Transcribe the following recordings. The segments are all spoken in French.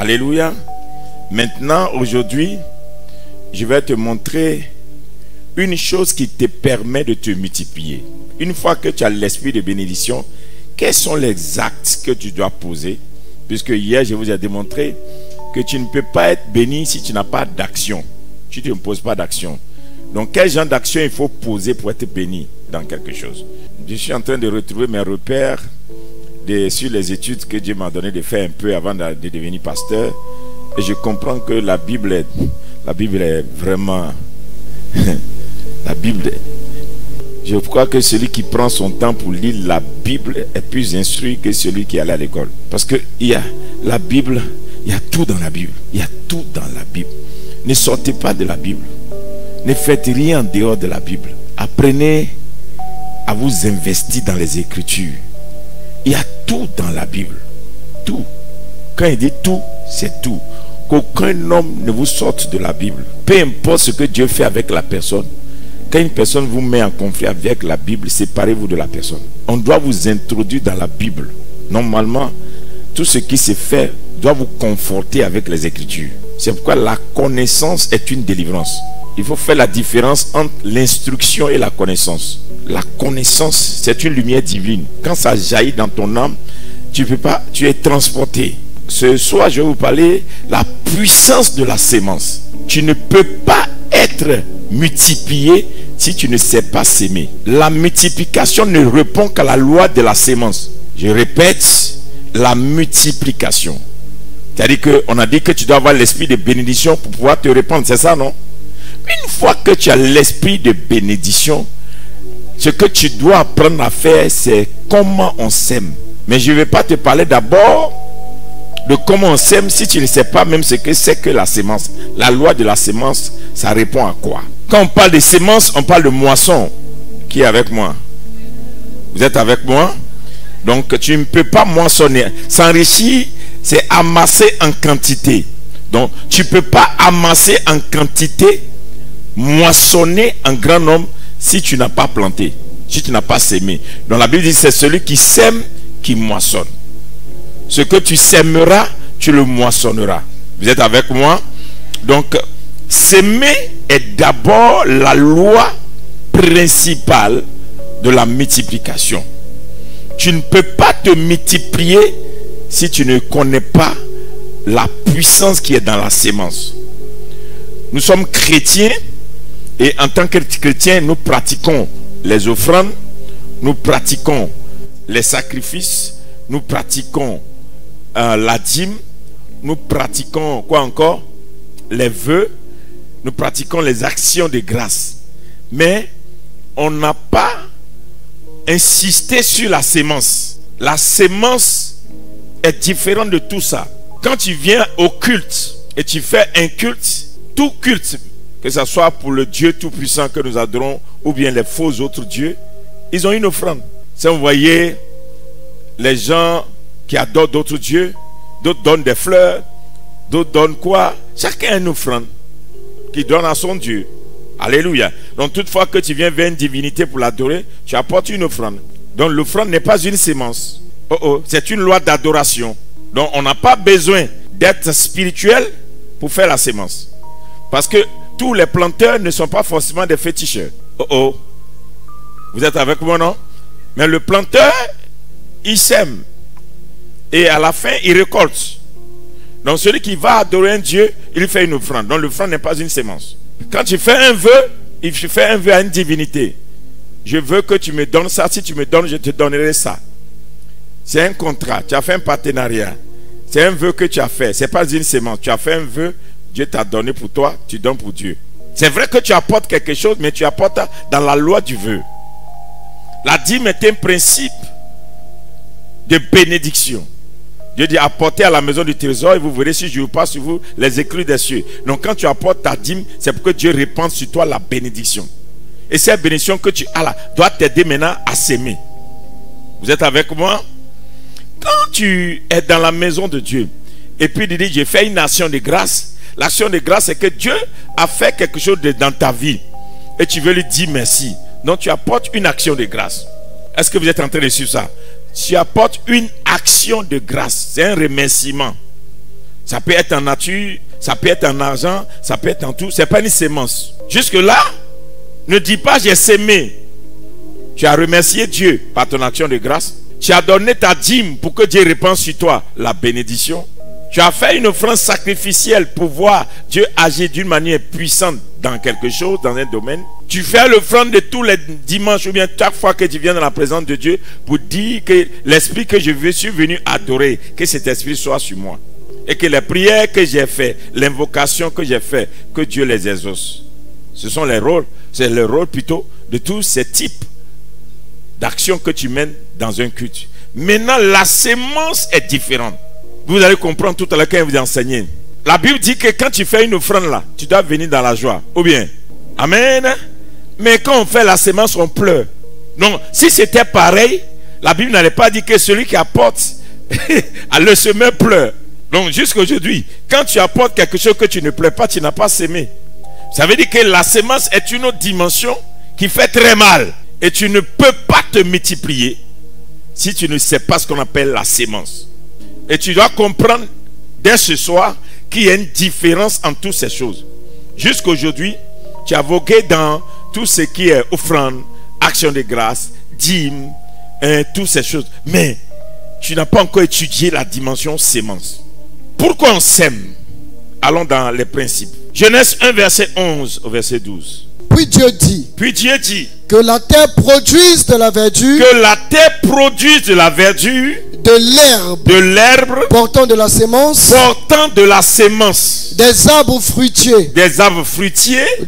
Alléluia. Maintenant, aujourd'hui, je vais te montrer une chose qui te permet de te multiplier. Une fois que tu as l'esprit de bénédiction, quels sont les actes que tu dois poser? Puisque hier, je vous ai démontré que tu ne peux pas être béni si tu n'as pas d'action. Si tu ne poses pas d'action. Donc, quel genre d'action il faut poser pour être béni dans quelque chose? Je suis en train de retrouver mes repères sur les études que Dieu m'a donné de faire un peu avant de devenir pasteur. Et je comprends que la Bible est vraiment... la Bible, je crois que celui qui prend son temps pour lire la Bible est plus instruit que celui qui allait à l'école. Parce que il y a la Bible, il y a tout dans la Bible. Il y a tout dans la Bible. Ne sortez pas de la Bible. Ne faites rien en dehors de la Bible. Apprenez à vous investir dans les Écritures. Il y a tout dans la Bible. Tout. Quand il dit tout, c'est tout. Qu'aucun homme ne vous sorte de la Bible. Peu importe ce que Dieu fait avec la personne. Quand une personne vous met en conflit avec la Bible, séparez-vous de la personne. On doit vous introduire dans la Bible. Normalement, tout ce qui se fait doit vous conforter avec les Écritures. C'est pourquoi la connaissance est une délivrance. Il faut faire la différence entre l'instruction et la connaissance. La connaissance, c'est une lumière divine. Quand ça jaillit dans ton âme, tu es transporté. Ce soir, je vais vous parler de la puissance de la sémence. Tu ne peux pas être multiplié si tu ne sais pas s'aimer. La multiplication ne répond qu'à la loi de la sémence. Je répète, la multiplication. C'est-à-dire qu'on a dit que tu dois avoir l'esprit de bénédiction pour pouvoir te répandre, c'est ça, non? Une fois que tu as l'esprit de bénédiction, ce que tu dois apprendre à faire, c'est comment on sème. Mais je ne vais pas te parler d'abord de comment on sème si tu ne sais pas même ce que c'est que la sémence. La loi de la sémence, ça répond à quoi? Quand on parle de sémence, on parle de moisson. Qui est avec moi? Vous êtes avec moi? Donc tu ne peux pas moissonner. S'enrichir, c'est amasser en quantité. Donc tu ne peux pas amasser en quantité, moissonner en grand nombre si tu n'as pas planté, si tu n'as pas sémé. Donc la Bible dit c'est celui qui sème qui moissonne. Ce que tu sèmeras, tu le moissonneras. Vous êtes avec moi? Donc s'aimer est d'abord la loi principale de la multiplication. Tu ne peux pas te multiplier si tu ne connais pas la puissance qui est dans la sémence. Nous sommes chrétiens et en tant que chrétiens, nous pratiquons les offrandes, nous pratiquons les sacrifices, nous pratiquons la dîme, nous pratiquons quoi encore? Les vœux, nous pratiquons les actions de grâce. Mais on n'a pas insisté sur la sémence. La sémence est différente de tout ça. Quand tu viens au culte et tu fais un culte, tout culte, que ce soit pour le Dieu tout-puissant que nous adorons ou bien les faux autres dieux, ils ont une offrande. Si vous voyez les gens qui adorent d'autres dieux, d'autres donnent des fleurs, d'autres donnent quoi? Chacun a une offrande qui donne à son Dieu. Alléluia. Donc toutefois que tu viens vers une divinité pour l'adorer, tu apportes une offrande. Donc l'offrande n'est pas une sémence. C'est une loi d'adoration. Donc on n'a pas besoin d'être spirituel pour faire la sémence. Parce que tous les planteurs ne sont pas forcément des féticheurs. Vous êtes avec moi, non? Mais le planteur, il sème. Et à la fin, il récolte. Donc celui qui va adorer un Dieu, il fait une offrande. Donc l'offrande n'est pas une sémence. Quand tu fais un vœu, il fait un vœu à une divinité. Je veux que tu me donnes ça. Si tu me donnes, je te donnerai ça. C'est un contrat. Tu as fait un partenariat. C'est un vœu que tu as fait. Ce n'est pas une sémence. Tu as fait un vœu. Dieu t'a donné pour toi. Tu donnes pour Dieu. C'est vrai que tu apportes quelque chose, mais tu apportes dans la loi du vœu. La dîme est un principe de bénédiction. Dieu dit apportez à la maison du trésor et vous verrez si je vous passe sur vous les écrits des cieux. Donc quand tu apportes ta dîme, c'est pour que Dieu répande sur toi la bénédiction. Et cette bénédiction que tu as là doit t'aider maintenant à s'aimer. Vous êtes avec moi? Quand tu es dans la maison de Dieu et puis tu dis j'ai fait une action de grâce. L'action de grâce c'est que Dieu a fait quelque chose dans ta vie et tu veux lui dire merci. Donc tu apportes une action de grâce. Est-ce que vous êtes en train de suivre ça? Tu apportes une action de grâce. C'est un remerciement. Ça peut être en nature, ça peut être en argent, ça peut être en tout. Ce n'est pas une sémence. Jusque-là, ne dis pas j'ai sémé. Tu as remercié Dieu par ton action de grâce. Tu as donné ta dîme pour que Dieu répande sur toi la bénédiction. Tu as fait une offrande sacrificielle pour voir Dieu agir d'une manière puissante dans quelque chose, dans un domaine. Tu fais l'offrande de tous les dimanches ou bien chaque fois que tu viens dans la présence de Dieu pour dire que l'esprit que je suis venu adorer, que cet esprit soit sur moi. Et que les prières que j'ai faites, l'invocation que j'ai fait, que Dieu les exauce. Ce sont les rôles, c'est le rôle plutôt de tous ces types d'actions que tu mènes dans un culte. Maintenant, la sémence est différente. Vous allez comprendre tout à l'heure quand je vous enseigne. La Bible dit que quand tu fais une offrande là, tu dois venir dans la joie. Ou bien, amen. Mais quand on fait la sémence, on pleure. Donc, si c'était pareil, la Bible n'allait pas dire que celui qui apporte le semeur pleure. Donc, jusqu'à aujourd'hui, quand tu apportes quelque chose que tu ne pleures pas, tu n'as pas sémé. Ça veut dire que la sémence est une autre dimension qui fait très mal. Et tu ne peux pas te multiplier si tu ne sais pas ce qu'on appelle la sémence. Et tu dois comprendre dès ce soir qu'il y a une différence entre toutes ces choses. Jusqu'à aujourd'hui, tu as vogué dans tout ce qui est offrande, action de grâce, dîme, toutes ces choses. Mais tu n'as pas encore étudié la dimension sémence. Pourquoi on sème? Allons dans les principes. Genèse 1, verset 11 au verset 12. Puis Dieu dit que la terre produise de la verdure, de l'herbe portant de la sémence, des arbres fruitiers,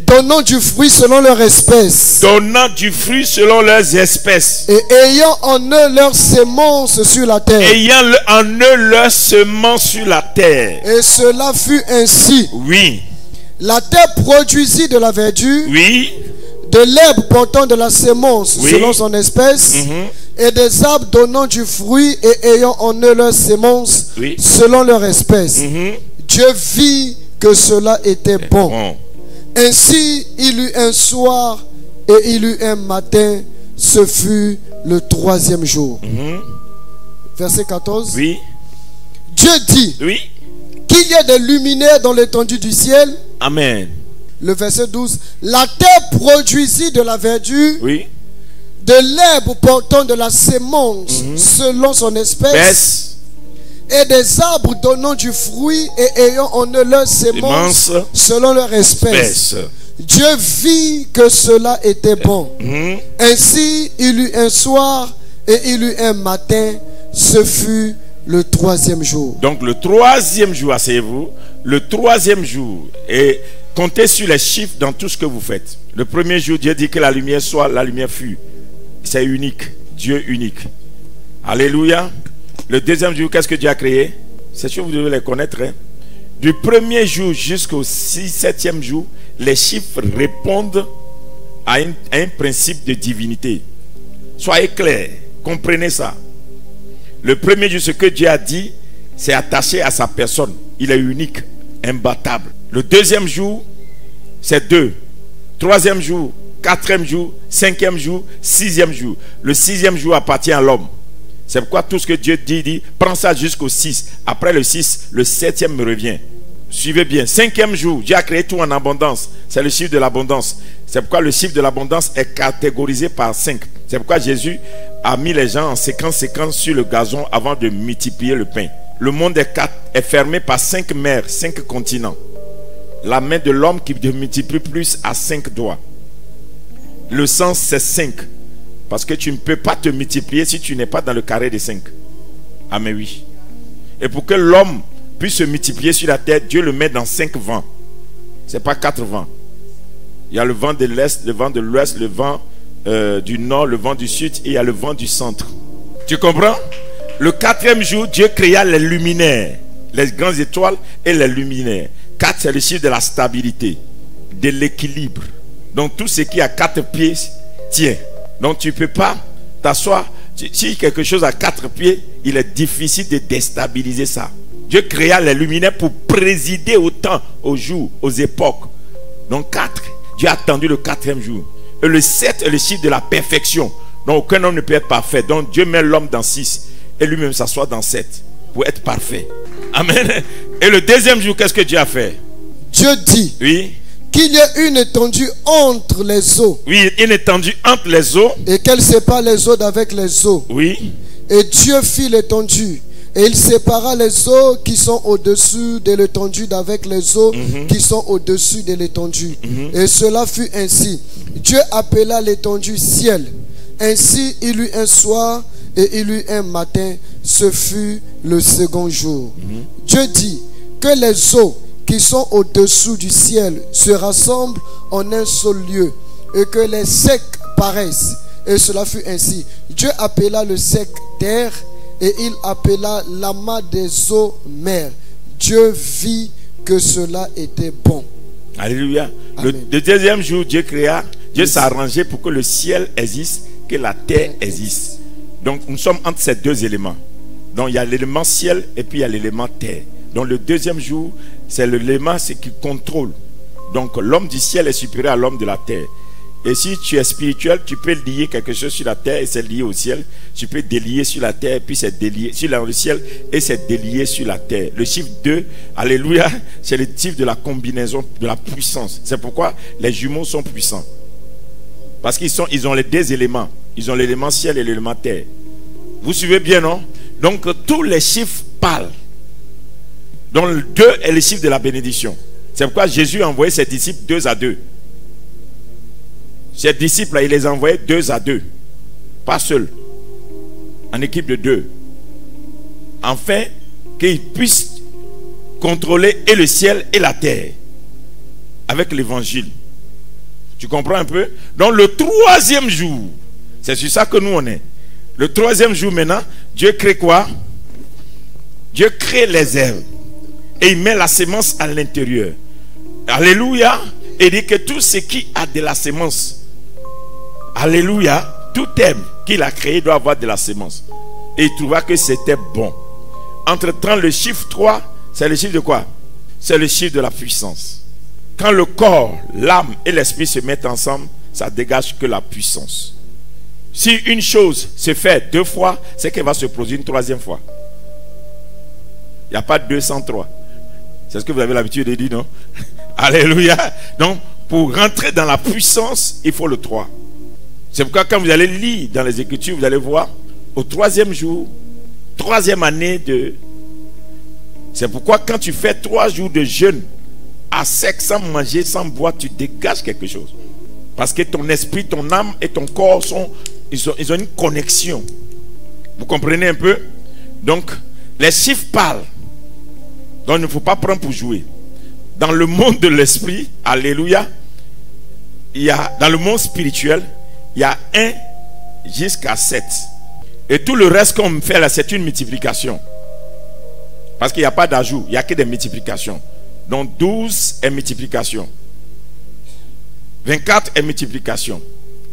donnant du fruit selon leur espèce, et ayant en eux leur sémence sur la terre. Et cela fut ainsi. Oui. La terre produisit de la verdure, oui, de l'herbe portant de la sémence, oui, selon son espèce, et des arbres donnant du fruit et ayant en eux leur sémence, oui, selon leur espèce. Dieu vit que cela était bon. Ainsi il eut un soir et il eut un matin, ce fut le 3e jour. Verset 14. Oui. Dieu dit, oui, qu'il y ait des luminaires dans l'étendue du ciel. Amen. Le verset 12. La terre produisit de la verdure, oui, de l'herbe portant de la sémence selon son espèce, et des arbres donnant du fruit et ayant en eux leur sémence selon leur espèce. Dieu vit que cela était bon. Ainsi il eut un soir et il eut un matin, ce fut le 3e jour. Donc le 3e jour, asseyez-vous, le 3e jour, et comptez sur les chiffres dans tout ce que vous faites. Le premier jour, Dieu dit que la lumière soit, la lumière fut. C'est unique, Dieu unique. Alléluia. Le 2e jour, qu'est-ce que Dieu a créé? C'est sûr, vous devez les connaître. Hein? Du 1er jour jusqu'au 7e jour, les chiffres répondent à un principe de divinité. Soyez clairs, comprenez ça. Le 1er jour, ce que Dieu a dit, c'est attaché à sa personne. Il est unique, imbattable. Le 2e jour, c'est 2. 3e jour, 4e jour, 5e jour, 6e jour. Le 6e jour appartient à l'homme. C'est pourquoi tout ce que Dieu dit, prends ça jusqu'au 6. Après le 6, le 7e me revient. Suivez bien. 5e jour, Dieu a créé tout en abondance. C'est le chiffre de l'abondance. C'est pourquoi le chiffre de l'abondance est catégorisé par 5. C'est pourquoi Jésus a mis les gens en séquence sur le gazon avant de multiplier le pain. Le monde est fermé par 5 mers, 5 continents. La main de l'homme qui multiplie plus à 5 doigts. Le sens, c'est 5. Parce que tu ne peux pas te multiplier si tu n'es pas dans le carré des 5. Amen, oui. Et pour que l'homme puisse se multiplier sur la terre, Dieu le met dans 5 vents. Ce n'est pas 4 vents. Il y a le vent de l'est, le vent de l'ouest, le vent du nord, le vent du sud, et il y a le vent du centre. Tu comprends? Le 4e jour, Dieu créa les luminaires, les grandes étoiles et les luminaires. 4, c'est le chiffre de la stabilité, de l'équilibre. Donc tout ce qui a 4 pieds tient. Donc tu ne peux pas t'asseoir. Si quelque chose a 4 pieds, il est difficile de déstabiliser ça. Dieu créa les luminaires pour présider au temps, aux jours, aux époques. Donc 4, Dieu a attendu le 4e jour. Et le 7 est le chiffre de la perfection. Donc aucun homme ne peut être parfait. Donc Dieu met l'homme dans 6 et lui-même s'assoit dans 7 pour être parfait. Amen. Et le deuxième jour, qu'est-ce que Dieu a fait? Dieu dit. Oui. Qu'il y ait une étendue entre les eaux. Oui, une étendue entre les eaux. Et qu'elle sépare les eaux d'avec les eaux. Oui. Et Dieu fit l'étendue. Et il sépara les eaux qui sont au-dessus de l'étendue d'avec les eaux qui sont au-dessus de l'étendue. Et cela fut ainsi. Dieu appela l'étendue ciel. Ainsi il eut un soir et il eut un matin. Ce fut le second jour. Dieu dit que les eaux qui sont au-dessous du ciel se rassemblent en un seul lieu et que les secs paraissent. Et cela fut ainsi. Dieu appela le sec terre et il appela l'amas des eaux mer. Dieu vit que cela était bon. Alléluia. Le deuxième jour, Dieu créa, Dieu s'est arrangé pour que le ciel existe, que la terre existe. Donc nous sommes entre ces deux éléments. Donc il y a l'élément ciel et puis il y a l'élément terre. Donc le deuxième jour, c'est l'élément qui contrôle. Donc l'homme du ciel est supérieur à l'homme de la terre. Et si tu es spirituel, tu peux lier quelque chose sur la terre et c'est lié au ciel. Tu peux délier sur la terre et puis c'est délié sur le ciel et c'est délié sur la terre. Le chiffre 2, alléluia, c'est le chiffre de la combinaison, de la puissance. C'est pourquoi les jumeaux sont puissants. Parce qu'ils ont les deux éléments. Ils ont l'élément ciel et l'élément terre. Vous suivez bien, non? Donc tous les chiffres parlent. Donc le 2 est le chiffre de la bénédiction. C'est pourquoi Jésus a envoyé ses disciples 2 à 2. Ses disciples, il les a envoyés 2 à 2. Pas seuls. En équipe de 2. Afin qu'ils puissent contrôler et le ciel et la terre. Avec l'évangile. Tu comprends un peu? Donc le troisième jour, c'est sur ça que nous on est. Le troisième jour maintenant, Dieu crée quoi? Dieu crée les herbes. Et il met la sémence à l'intérieur. Alléluia. Et il dit que tout ce qui a de la sémence, alléluia, tout herbe qu'il a créé doit avoir de la sémence. Et il trouva que c'était bon. Entre-temps, le chiffre 3, c'est le chiffre de quoi? C'est le chiffre de la puissance. Quand le corps, l'âme et l'esprit se mettent ensemble, ça dégage que la puissance. Si une chose se fait 2 fois, c'est qu'elle va se produire une 3e fois. Il n'y a pas de 203. C'est ce que vous avez l'habitude de dire, non? Alléluia. Donc, pour rentrer dans la puissance, il faut le 3. C'est pourquoi quand vous allez lire dans les Écritures, vous allez voir, au 3e jour, 3e année de... C'est pourquoi quand tu fais 3 jours de jeûne, à sec, sans manger, sans boire, tu dégages quelque chose. Parce que ton esprit, ton âme et ton corps ils ont une connexion. Vous comprenez un peu? Donc, les chiffres parlent. Donc, il ne faut pas prendre pour jouer. Dans le monde de l'esprit, alléluia, dans le monde spirituel, il y a 1 jusqu'à 7. Et tout le reste qu'on fait là, c'est une multiplication. Parce qu'il n'y a pas d'ajout, il n'y a que des multiplications. Donc 12 est multiplication. 24 est multiplication.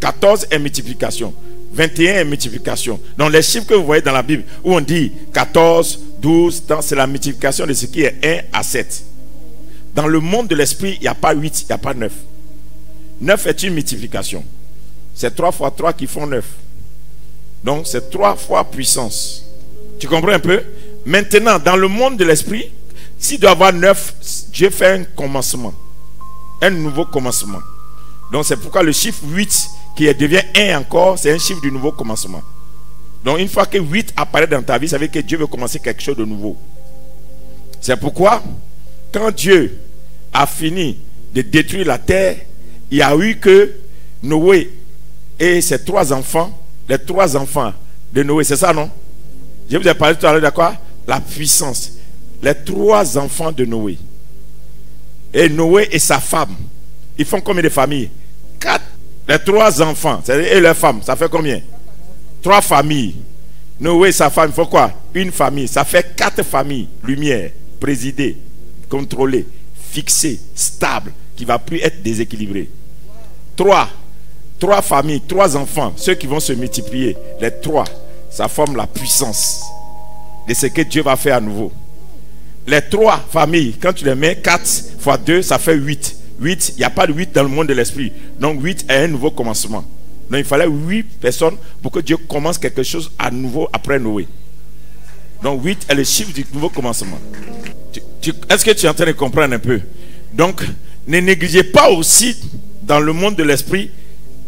14 est multiplication. 21 est multiplication. Donc les chiffres que vous voyez dans la Bible, où on dit 14, 12, c'est la multiplication de ce qui est 1 à 7. Dans le monde de l'esprit, il n'y a pas 8, il n'y a pas 9. 9 est une multiplication. C'est 3 fois 3 qui font 9. Donc c'est 3 fois puissance. Tu comprends un peu? Maintenant, dans le monde de l'esprit, s'il doit y avoir 9, Dieu fait un commencement. Un nouveau commencement. Donc c'est pourquoi le chiffre 8 qui devient 1 encore, c'est un chiffre du nouveau commencement. Donc une fois que 8 apparaît dans ta vie, ça veut dire que Dieu veut commencer quelque chose de nouveau. C'est pourquoi quand Dieu a fini de détruire la terre, il y a eu que Noé et ses 3 enfants, les 3 enfants de Noé, c'est ça non? Je vous ai parlé tout à l'heure de quoi? La puissance. Les 3 enfants de Noé. Et Noé et sa femme, ils font combien de familles? 4. Les 3 enfants, et leurs femmes, ça fait combien? 3 familles. Noé et sa femme, il faut quoi? Une famille. Ça fait 4 familles. Lumière, présidée, contrôlée, fixée, stable, qui ne va plus être déséquilibrée. 3 familles, 3 enfants, ceux qui vont se multiplier. Les 3, ça forme la puissance de ce que Dieu va faire à nouveau. Les 3 familles, quand tu les mets, 4 fois 2, ça fait 8. 8, il n'y a pas de 8 dans le monde de l'esprit. Donc 8 est un nouveau commencement. Donc il fallait 8 personnes pour que Dieu commence quelque chose à nouveau après Noé. Donc 8 est le chiffre du nouveau commencement. Est-ce que tu es en train de comprendre un peu? Donc, ne négligez pas aussi dans le monde de l'esprit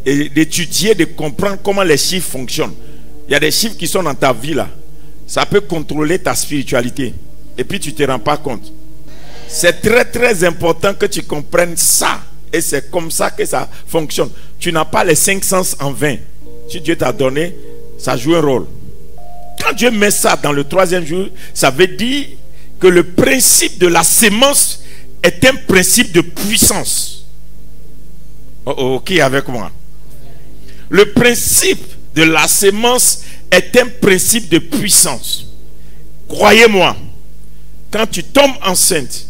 et d'étudier, de comprendre comment les chiffres fonctionnent. Il y a des chiffres qui sont dans ta vie là. Ça peut contrôler ta spiritualité. Et puis tu ne te rends pas compte. C'est très très important que tu comprennes ça. Et c'est comme ça que ça fonctionne. Tu n'as pas les 5 sens en vain. Si Dieu t'a donné, ça joue un rôle. Quand Dieu met ça dans le 3e jour, ça veut dire que le principe de la sémence est un principe de puissance. Qui est avec moi? Le principe de la sémence est un principe de puissance. Croyez-moi, quand tu tombes enceinte,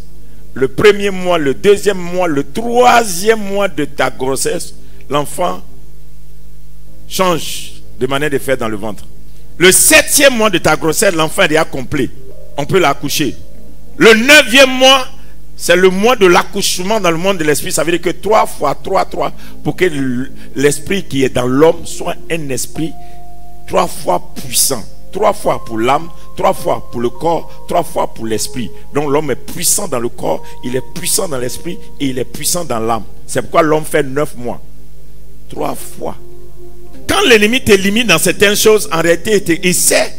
le 1er mois, le 2e mois, le 3e mois de ta grossesse, l'enfant change de manière de faire dans le ventre. Le 7e mois de ta grossesse, l'enfant est déjà complet. On peut l'accoucher. Le 9e mois, c'est le mois de l'accouchement dans le monde de l'esprit. Ça veut dire que 3 fois 3, 3, pour que l'esprit qui est dans l'homme soit un esprit 3 fois puissant. 3 fois pour l'âme, 3 fois pour le corps, 3 fois pour l'esprit. Donc l'homme est puissant dans le corps, il est puissant dans l'esprit et il est puissant dans l'âme. C'est pourquoi l'homme fait 9 mois. 3 fois. Quand l'ennemi te limite dans certaines choses, en réalité, il sait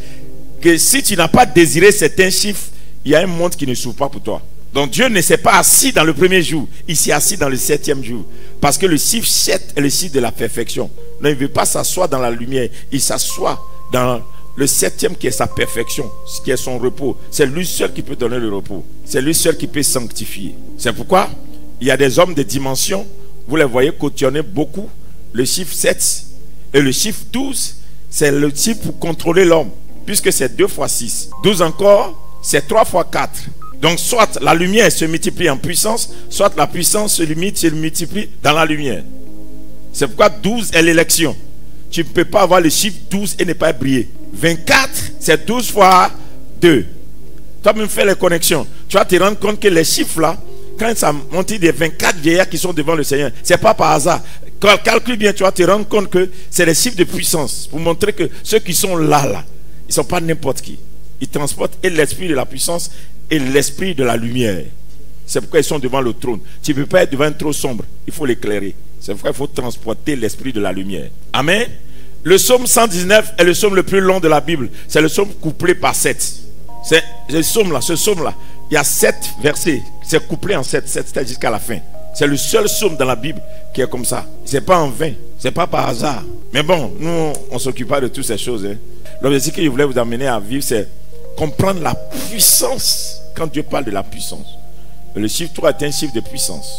que si tu n'as pas désiré certains chiffres, il y a un monde qui ne s'ouvre pas pour toi. Donc Dieu ne s'est pas assis dans le 1er jour, il s'est assis dans le 7e jour. Parce que le chiffre 7 est le chiffre de la perfection. Non, il ne veut pas s'asseoir dans la lumière, il s'assoit dans le 7e qui est sa perfection, ce qui est son repos. C'est lui seul qui peut donner le repos. C'est lui seul qui peut sanctifier. C'est pourquoi il y a des hommes de dimension, vous les voyez cautionner beaucoup. Le chiffre 7 et le chiffre 12, c'est le chiffre pour contrôler l'homme. Puisque c'est 2 fois 6. 12 encore, c'est 3 fois 4. Donc soit la lumière se multiplie en puissance, soit la puissance se multiplie dans la lumière. C'est pourquoi 12 est l'élection. Tu ne peux pas avoir le chiffre 12 et ne pas briller. 24, c'est 12 fois 2. Toi-même fais les connexions. Tu vas te rendre compte que les chiffres là, quand ça monte des 24 vieillards qui sont devant le Seigneur, ce n'est pas par hasard. Calcule bien, tu vas te rendre compte que c'est les chiffres de puissance. Pour montrer que ceux qui sont là, ils ne sont pas n'importe qui. Ils transportent et l'esprit de la puissance et l'esprit de la lumière. C'est pourquoi ils sont devant le trône. Tu ne peux pas être devant un trône sombre. Il faut l'éclairer. C'est pourquoi il faut transporter l'esprit de la lumière. Amen. Le psaume 119 est le psaume le plus long de la Bible. C'est le psaume couplé par 7. C'est ce psaume-là, il y a 7 versets. C'est couplé en 7, c'est jusqu'à la fin. C'est le seul psaume dans la Bible qui est comme ça. Ce n'est pas en vain, ce n'est pas par hasard. Mais bon, nous, on ne s'occupe pas de toutes ces choses. L'objectif que je voulais vous amener à vivre, c'est comprendre la puissance. Quand Dieu parle de la puissance, le chiffre 3 est un chiffre de puissance.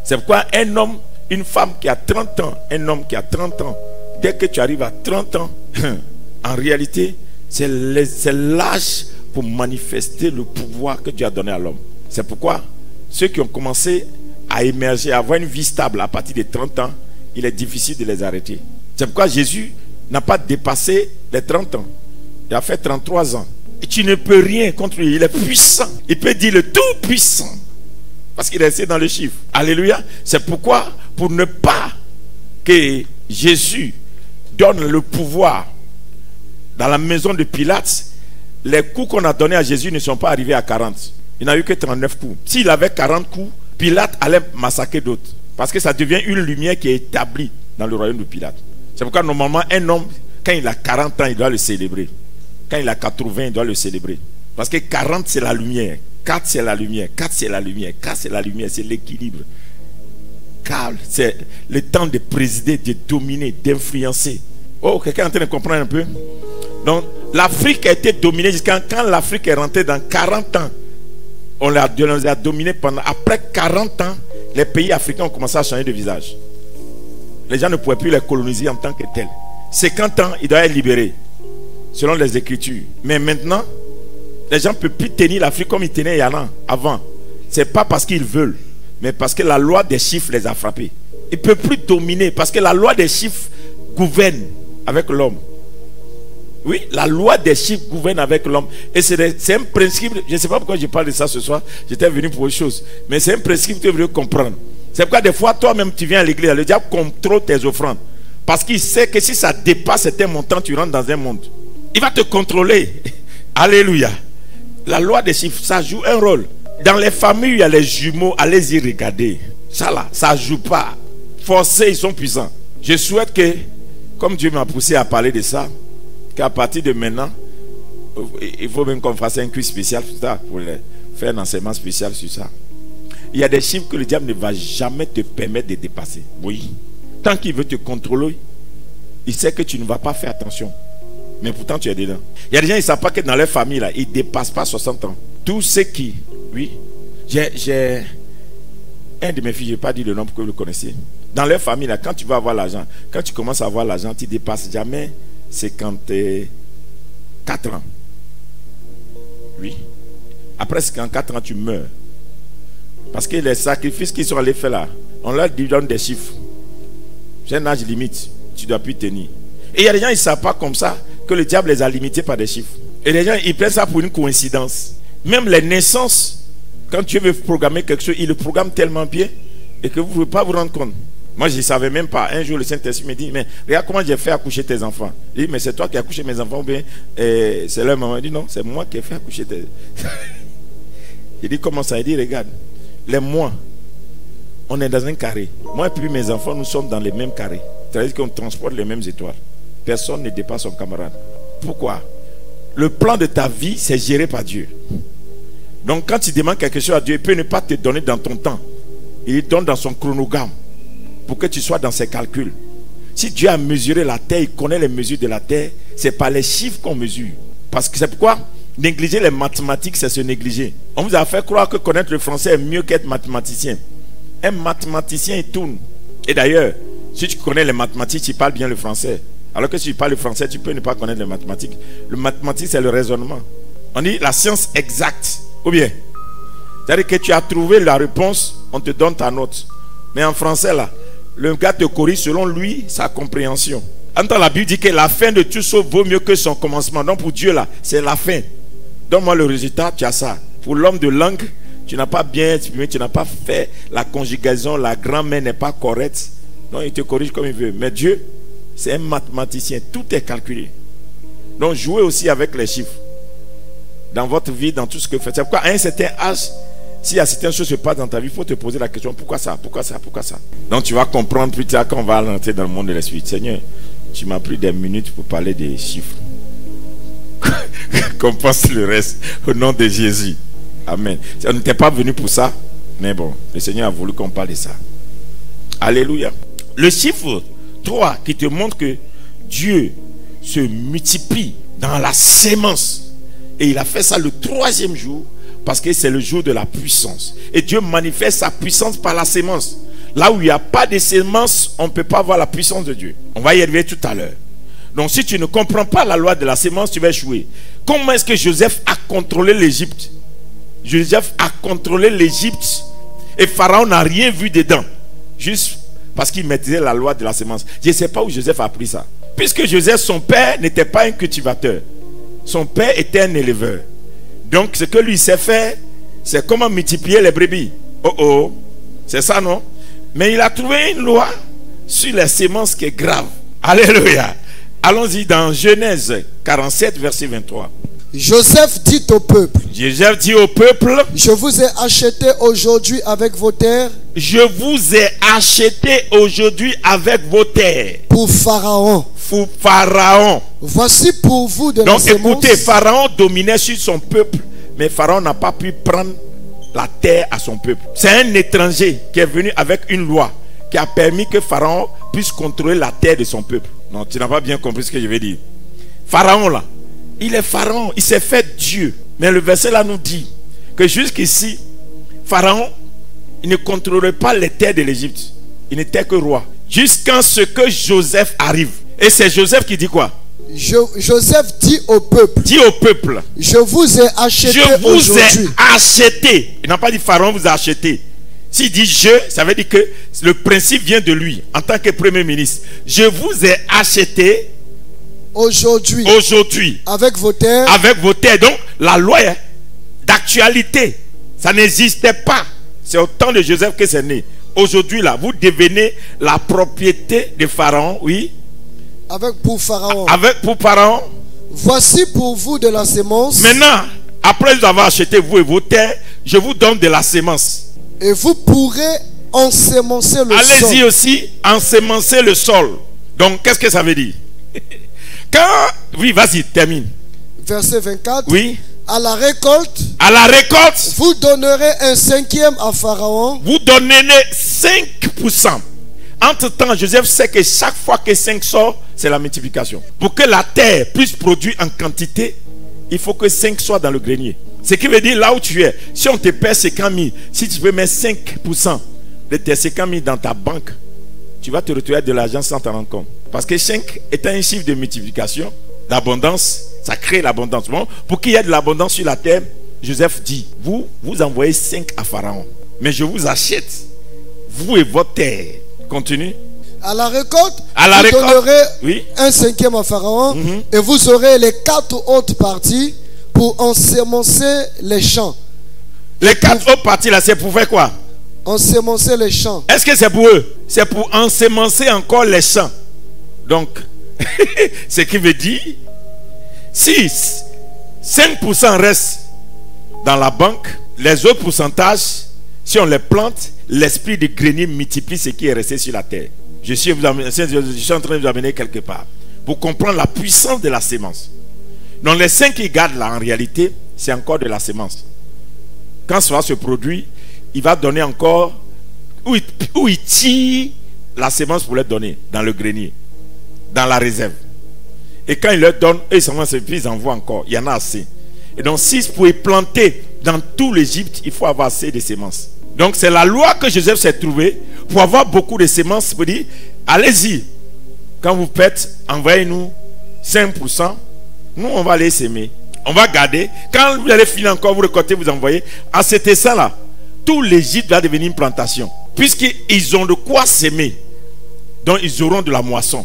C'est pourquoi un homme, une femme qui a 30 ans, un homme qui a 30 ans, dès que tu arrives à 30 ans, en réalité, c'est l'âge pour manifester le pouvoir que Dieu a donné à l'homme. C'est pourquoi ceux qui ont commencé à émerger, à avoir une vie stable à partir de 30 ans, il est difficile de les arrêter. C'est pourquoi Jésus n'a pas dépassé les 30 ans. Il a fait 33 ans. Et tu ne peux rien contre lui. Il est puissant. Il peut dire le tout puissant. Parce qu'il est resté dans le chiffre. Alléluia. C'est pourquoi, pour ne pas que Jésus donne le pouvoir dans la maison de Pilate, les coups qu'on a donnés à Jésus ne sont pas arrivés à 40. Il n'a eu que 39 coups. S'il avait 40 coups, Pilate allait massacrer d'autres. Parce que ça devient une lumière qui est établie dans le royaume de Pilate. C'est pourquoi normalement un homme, quand il a 40 ans, il doit le célébrer. Quand il a 80, il doit le célébrer. Parce que 40 c'est la lumière, 4 c'est la lumière, 4 c'est la lumière, 4 c'est la lumière, c'est l'équilibre. 4 c'est le temps de présider, de dominer, d'influencer. Oh, quelqu'un est en train de comprendre un peu? Donc l'Afrique a été dominée jusqu'à quand l'Afrique est rentrée dans 40 ans. On les a dominés pendant. Après 40 ans, les pays africains ont commencé à changer de visage. Les gens ne pouvaient plus les coloniser en tant que tels. 50 ans, ils doivent être libérés, selon les Écritures. Mais maintenant, les gens ne peuvent plus tenir l'Afrique comme ils tenaient il y a un avant. Ce n'est pas parce qu'ils veulent, mais parce que la loi des chiffres les a frappés. Ils ne peuvent plus dominer parce que la loi des chiffres gouverne avec l'homme. Oui, la loi des chiffres gouverne avec l'homme. Et c'est un principe, je ne sais pas pourquoi je parle de ça ce soir, j'étais venu pour autre chose. Mais c'est un principe que tu devrais comprendre. C'est pourquoi des fois, toi-même, tu viens à l'église, le diable contrôle tes offrandes. Parce qu'il sait que si ça dépasse certains montants, tu rentres dans un monde. Il va te contrôler. Alléluia. La loi des chiffres, ça joue un rôle. Dans les familles, il y a les jumeaux, allez-y regarder. Ça là, ça ne joue pas. Forcés, ils sont puissants. Je souhaite que, comme Dieu m'a poussé à parler de ça, qu'à partir de maintenant, il faut même qu'on fasse un quiz spécial sur ça, pour faire un enseignement spécial sur ça. Il y a des chiffres que le diable ne va jamais te permettre de dépasser. Oui. Tant qu'il veut te contrôler, il sait que tu ne vas pas faire attention. Mais pourtant tu es dedans. Il y a des gens qui ne savent pas que dans leur famille, là, ils ne dépassent pas 60 ans. Tous ceux qui... Oui. J'ai un de mes filles, je n'ai pas dit le nom pour que vous le connaissiez. Dans leur famille, là, quand tu vas avoir l'argent, quand tu commences à avoir l'argent, tu ne dépasses jamais 54 ans. Oui. Après 54 ans, tu meurs. Parce que les sacrifices qu'ils sont allés faire là, on leur donne des chiffres. J'ai un âge limite, tu ne dois plus tenir. Et il y a des gens, ils ne savent pas comme ça que le diable les a limités par des chiffres. Et les gens, ils prennent ça pour une coïncidence. Même les naissances, quand tu veux programmer quelque chose, il le programme tellement bien et que vous ne pouvez pas vous rendre compte. Moi, je ne savais même pas. Un jour, le Saint-Esprit me dit, mais regarde comment j'ai fait accoucher tes enfants. Il dit, mais c'est toi qui as accouché mes enfants ou bien c'est leur maman. Il dit, non, c'est moi qui ai fait accoucher tes... Il dit, comment ça? Il dit, regarde, les mois, on est dans un carré. Moi et puis mes enfants, nous sommes dans les mêmes carrés. C'est-à-dire qu'on transporte les mêmes étoiles. Personne ne dépasse son camarade. Pourquoi? Le plan de ta vie, c'est géré par Dieu. Donc quand tu demandes quelque chose à Dieu, il peut ne pas te donner dans ton temps. Il donne dans son chronogramme pour que tu sois dans ses calculs. Si Dieu a mesuré la terre, il connaît les mesures de la terre. C'est pas les chiffres qu'on mesure. Parce que c'est pourquoi négliger les mathématiques, c'est se négliger. On vous a fait croire que connaître le français est mieux qu'être mathématicien. Un mathématicien, il tourne. Et d'ailleurs, si tu connais les mathématiques, tu parles bien le français. Alors que si tu parles le français, tu peux ne pas connaître les mathématiques. Le mathématique, c'est le raisonnement. On dit la science exacte. Ou bien, c'est-à-dire que tu as trouvé la réponse, on te donne ta note. Mais en français, là, le gars te corrige selon lui, sa compréhension. En temps, la Bible dit que la fin de tout chose vaut mieux que son commencement. Donc pour Dieu, là, c'est la fin. Donne-moi le résultat, tu as ça. Pour l'homme de langue, tu n'as pas bien exprimé, tu n'as pas fait la conjugaison, la grammaire n'est pas correcte. Non, il te corrige comme il veut. Mais Dieu, c'est un mathématicien. Tout est calculé. Donc jouez aussi avec les chiffres. Dans votre vie, dans tout ce que vous faites. C'est pourquoi à un certain âge, s'il y a certaines choses qui se passent dans ta vie, il faut te poser la question, pourquoi ça? Pourquoi ça? Pourquoi ça? Donc tu vas comprendre plus tard quand on va rentrer dans le monde de l'esprit. Seigneur, tu m'as pris des minutes pour parler des chiffres. Qu'on pense le reste au nom de Jésus. Amen. On n'était pas venu pour ça, mais bon, le Seigneur a voulu qu'on parle de ça. Alléluia. Le chiffre 3 qui te montre que Dieu se multiplie dans la sémence. Et il a fait ça le 3e jour parce que c'est le jour de la puissance. Et Dieu manifeste sa puissance par la sémence. Là où il n'y a pas de sémence, on ne peut pas voir la puissance de Dieu. On va y arriver tout à l'heure. Donc si tu ne comprends pas la loi de la sémence, tu vas échouer. Comment est-ce que Joseph a contrôlé l'Égypte? Joseph a contrôlé l'Égypte et Pharaon n'a rien vu dedans. Juste parce qu'il maîtrisait la loi de la sémence. Je ne sais pas où Joseph a appris ça. Puisque Joseph, son père, n'était pas un cultivateur. Son père était un éleveur. Donc ce que lui sait faire, c'est comment multiplier les brebis. Oh oh, c'est ça non? Mais il a trouvé une loi sur les sémences qui est grave. Alléluia. Allons-y dans Genèse 47, verset 23. Joseph dit au peuple. Joseph dit au peuple. Je vous ai acheté aujourd'hui avec vos terres. Je vous ai acheté aujourd'hui avec vos terres. Pour Pharaon. Pour Pharaon. Voici pour vous de la sémence. Donc écoutez, Pharaon dominait sur son peuple. Mais Pharaon n'a pas pu prendre la terre à son peuple. C'est un étranger qui est venu avec une loi qui a permis que Pharaon puisse contrôler la terre de son peuple. Non, tu n'as pas bien compris ce que je vais dire. Pharaon là, il est Pharaon, il s'est fait Dieu. Mais le verset là nous dit que jusqu'ici, Pharaon, il ne contrôlait pas les terres de l'Égypte. Il n'était que roi. Jusqu'à ce que Joseph arrive. Et c'est Joseph qui dit quoi? Joseph dit au peuple. Dit au peuple. Je vous ai acheté aujourd'hui. Je vous ai acheté. Il n'a pas dit Pharaon vous a acheté. S'il dit je, ça veut dire que le principe vient de lui en tant que premier ministre. Je vous ai acheté aujourd'hui. Avec vos terres. Avec vos terres. Donc la loi d'actualité, ça n'existait pas. C'est au temps de Joseph que c'est né. Aujourd'hui là, vous devenez la propriété de Pharaon, oui. Pour Pharaon. Pour Pharaon. Voici pour vous de la sémence. Maintenant, après vous avoir acheté vous et vos terres, je vous donne de la sémence. Et vous pourrez ensemencer le sol. Allez-y aussi, ensemencer le sol. Donc, qu'est-ce que ça veut dire? Oui, vas-y, termine. Verset 24. Oui. À la récolte, vous donnerez un cinquième à Pharaon. Vous donnerez 5%. Entre-temps, Joseph sait que chaque fois que 5 sort, c'est la multiplication. Pour que la terre puisse produire en quantité, il faut que 5 soit dans le grenier. Ce qui veut dire là où tu es, si on te paie 50 000, si tu veux mettre 5% de tes 50 000 dans ta banque, tu vas te retrouver de l'argent sans t'en rendre compte. Parce que 5 est un chiffre de multiplication, d'abondance, ça crée l'abondance. Bon, pour qu'il y ait de l'abondance sur la terre, Joseph dit, vous envoyez 5 à Pharaon, mais je vous achète, vous et votre terre. Continue. À la récolte, vous donnerez un cinquième à Pharaon, et vous aurez les 4 autres parties pour ensemencer les champs. Les 4 autres parties là, c'est pour faire quoi? Ensemencer les champs. Est-ce que c'est pour eux? C'est pour ensemencer encore les champs. Donc, ce qui veut dire, si 5% reste dans la banque, les autres pourcentages, si on les plante, l'esprit de grenier multiplie ce qui est resté sur la terre. Je suis en train de vous amener quelque part pour comprendre la puissance de la sémence. Donc les 5 qui gardent là, en réalité, c'est encore de la sémence. Quand cela se produit, il va donner encore où il tire la sémence pour les donner dans le grenier, dans la réserve. Et quand il leur donne, ils envoient encore. Il y en a assez. Et donc, si pour y planter dans tout l'Égypte, il faut avoir assez de sémences. Donc, c'est la loi que Joseph s'est trouvé pour avoir beaucoup de sémences. Pour dire, allez-y. Quand vous faites, envoyez-nous 5%. Nous, on va les s'aimer. On va garder. Quand vous allez finir encore, vous récoltez, vous envoyez. À cet instant-là, tout l'Égypte va devenir une plantation. Puisqu'ils ont de quoi s'aimer. Donc, ils auront de la moisson.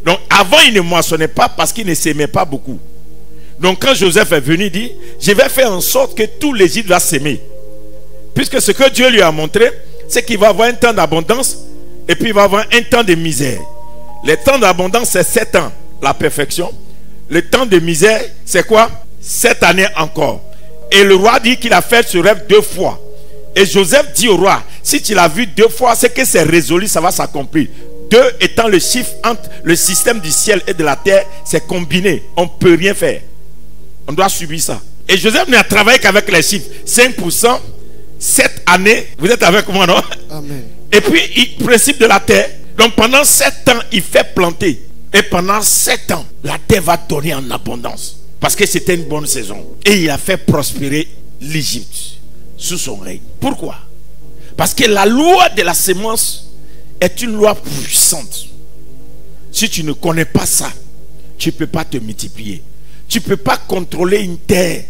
Donc, avant, ils ne moissonnaient pas parce qu'ils ne s'aimaient pas beaucoup. Donc, quand Joseph est venu, il dit, je vais faire en sorte que tout l'Égypte va s'aimer. Puisque ce que Dieu lui a montré, c'est qu'il va avoir un temps d'abondance et puis il va avoir un temps de misère. Le temps d'abondance, c'est 7 ans, la perfection. Le temps de misère, c'est quoi? 7 années encore. Et le roi dit qu'il a fait ce rêve 2 fois. Et Joseph dit au roi, si tu l'as vu 2 fois, c'est que c'est résolu, ça va s'accomplir. 2 étant le chiffre entre le système du ciel et de la terre, c'est combiné. On ne peut rien faire. On doit subir ça. Et Joseph n'a travaillé qu'avec les chiffres. 5%, 7 années. Vous êtes avec moi, non? Amen. Et puis, principe de la terre. Donc pendant 7 ans, il fait planter. Et pendant 7 ans, la terre va donner en abondance. Parce que c'était une bonne saison. Et il a fait prospérer l'Égypte sous son règne. Pourquoi? Parce que la loi de la sémence est une loi puissante. Si tu ne connais pas ça, tu ne peux pas te multiplier. Tu ne peux pas contrôler une terre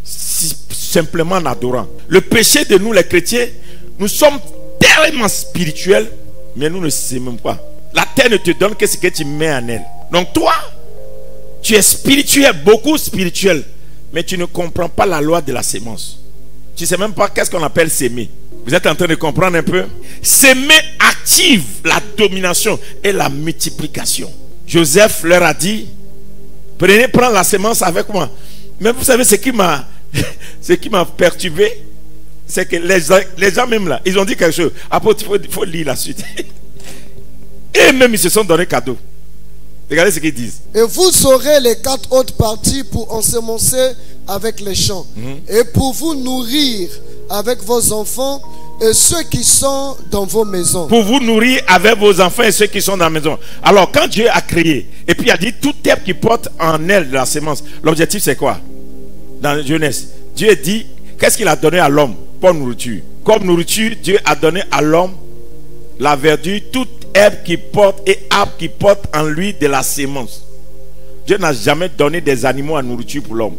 simplement en adorant. Le péché de nous les chrétiens, nous sommes tellement spirituels, mais nous ne s'aimons pas. La terre ne te donne que ce que tu mets en elle. Donc toi, tu es spirituel, beaucoup spirituel, mais tu ne comprends pas la loi de la sémence. Tu ne sais même pas qu'est-ce qu'on appelle s'aimer. Vous êtes en train de comprendre un peu? S'aimer active la domination et la multiplication. Joseph leur a dit, prends la sémence avec moi. Mais vous savez ce qui m'a perturbé, c'est que les gens même là, ils ont dit quelque chose. Après, il faut lire la suite. Et même ils se sont donné cadeau. Regardez ce qu'ils disent. Et vous aurez les 4 autres parties pour ensemencer avec les champs. Et pour vous nourrir avec vos enfants et ceux qui sont dans vos maisons. Pour vous nourrir avec vos enfants et ceux qui sont dans la maison. Alors quand Dieu a créé, et puis il a dit toute herbe qui porte en elle de la sémence, l'objectif c'est quoi? Dans Genèse, Dieu dit, qu'est-ce qu'il a donné à l'homme pour nourriture? Comme nourriture, Dieu a donné à l'homme la verdure, toute herbe qui porte et arbre qui porte en lui de la sémence. Dieu n'a jamais donné des animaux à nourriture pour l'homme.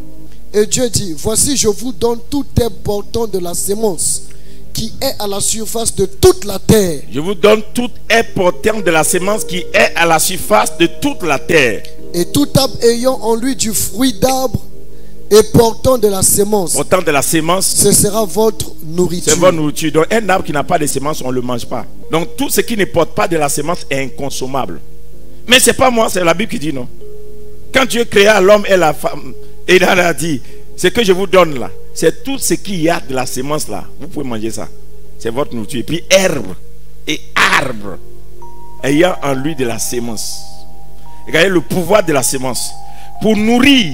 Et Dieu dit, voici je vous donne toute herbe portant de la sémence qui est à la surface de toute la terre. Je vous donne toute herbe portant de la sémence qui est à la surface de toute la terre. Et tout arbre ayant en lui du fruit d'arbre et portant de la sémence. Portant de la sémence. Ce sera votre nourriture. C'est votre nourriture. Donc un arbre qui n'a pas de sémence, on ne le mange pas. Donc tout ce qui ne porte pas de la sémence est inconsommable. Mais ce n'est pas moi, c'est la Bible qui dit non. Quand Dieu créa l'homme et la femme, et il a dit, ce que je vous donne là, c'est tout ce qu'il y a de la semence là. Vous pouvez manger ça. C'est votre nourriture. Et puis herbe et arbre ayant en lui de la semence. Regardez le pouvoir de la semence. Pour nourrir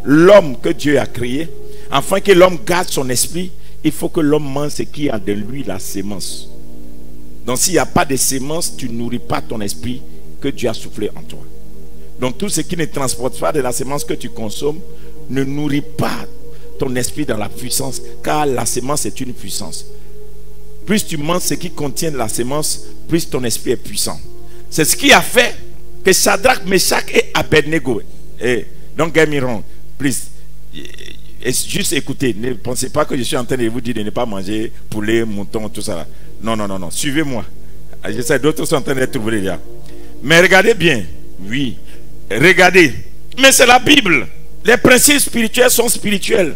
l'homme que Dieu a créé, afin que l'homme garde son esprit, il faut que l'homme mange ce qui a de lui la semence. Donc s'il n'y a pas de semence, tu ne nourris pas ton esprit que Dieu a soufflé en toi. Donc tout ce qui ne transporte pas de la semence que tu consommes ne nourrit pas ton esprit dans la puissance, car la semence est une puissance. Plus tu manges ce qui contient la semence, plus ton esprit est puissant. C'est ce qui a fait que Shadrach, Meshach et Abednego, don't get me wrong, please, juste écoutez, ne pensez pas que je suis en train de vous dire de ne pas manger poulet, mouton, tout ça là. Non, non, non, non, suivez-moi. Je sais, d'autres sont en train d'être troublés là. Mais regardez bien, oui, regardez, mais c'est la Bible. Les principes spirituels sont spirituels.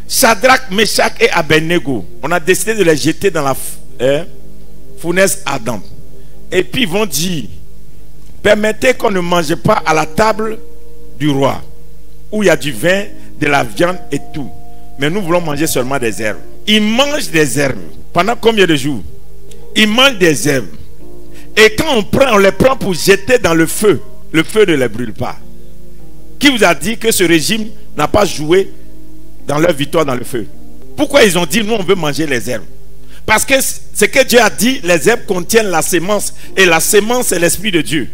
Shadrach, Meshach et Abednego, on a décidé de les jeter dans la fournaise ardente. Et puis ils vont dire, permettez qu'on ne mange pas à la table du roi, où il y a du vin, de la viande et tout. Mais nous voulons manger seulement des herbes. Ils mangent des herbes. Pendant combien de jours? Ils mangent des herbes. Et quand on les prend pour jeter dans le feu ne les brûle pas. Qui vous a dit que ce régime n'a pas joué dans leur victoire dans le feu? Pourquoi ils ont dit, nous on veut manger les herbes? Parce que ce que Dieu a dit, les herbes contiennent la sémence. Et la sémence, c'est l'esprit de Dieu.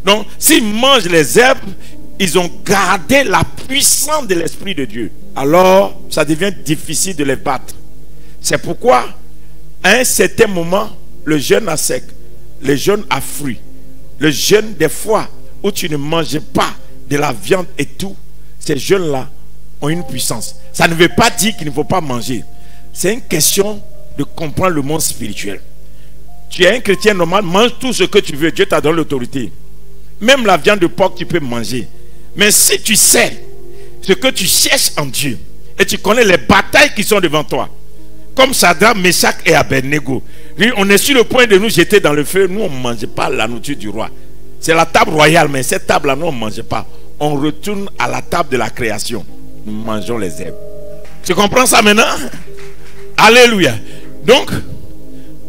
Donc, s'ils mangent les herbes, ils ont gardé la puissance de l'esprit de Dieu. Alors, ça devient difficile de les battre. C'est pourquoi, à un certain moment, le jeûne à sec, le jeûne à fruits, le jeûne des fois où tu ne manges pas de la viande et tout, ces jeûnes-là ont une puissance. Ça ne veut pas dire qu'il ne faut pas manger. C'est une question de comprendre le monde spirituel. Tu es un chrétien normal, mange tout ce que tu veux. Dieu t'a donné l'autorité. Même la viande de porc, tu peux manger. Mais si tu sais ce que tu cherches en Dieu et tu connais les batailles qui sont devant toi, comme Shadrach, Meshach et Abednego, on est sur le point de nous jeter dans le feu. Nous, on ne mange pas la nourriture du roi. C'est la table royale, mais cette table-là, nous, on ne mange pas. On retourne à la table de la création. Nous mangeons les herbes. Tu comprends ça maintenant? Alléluia. Donc,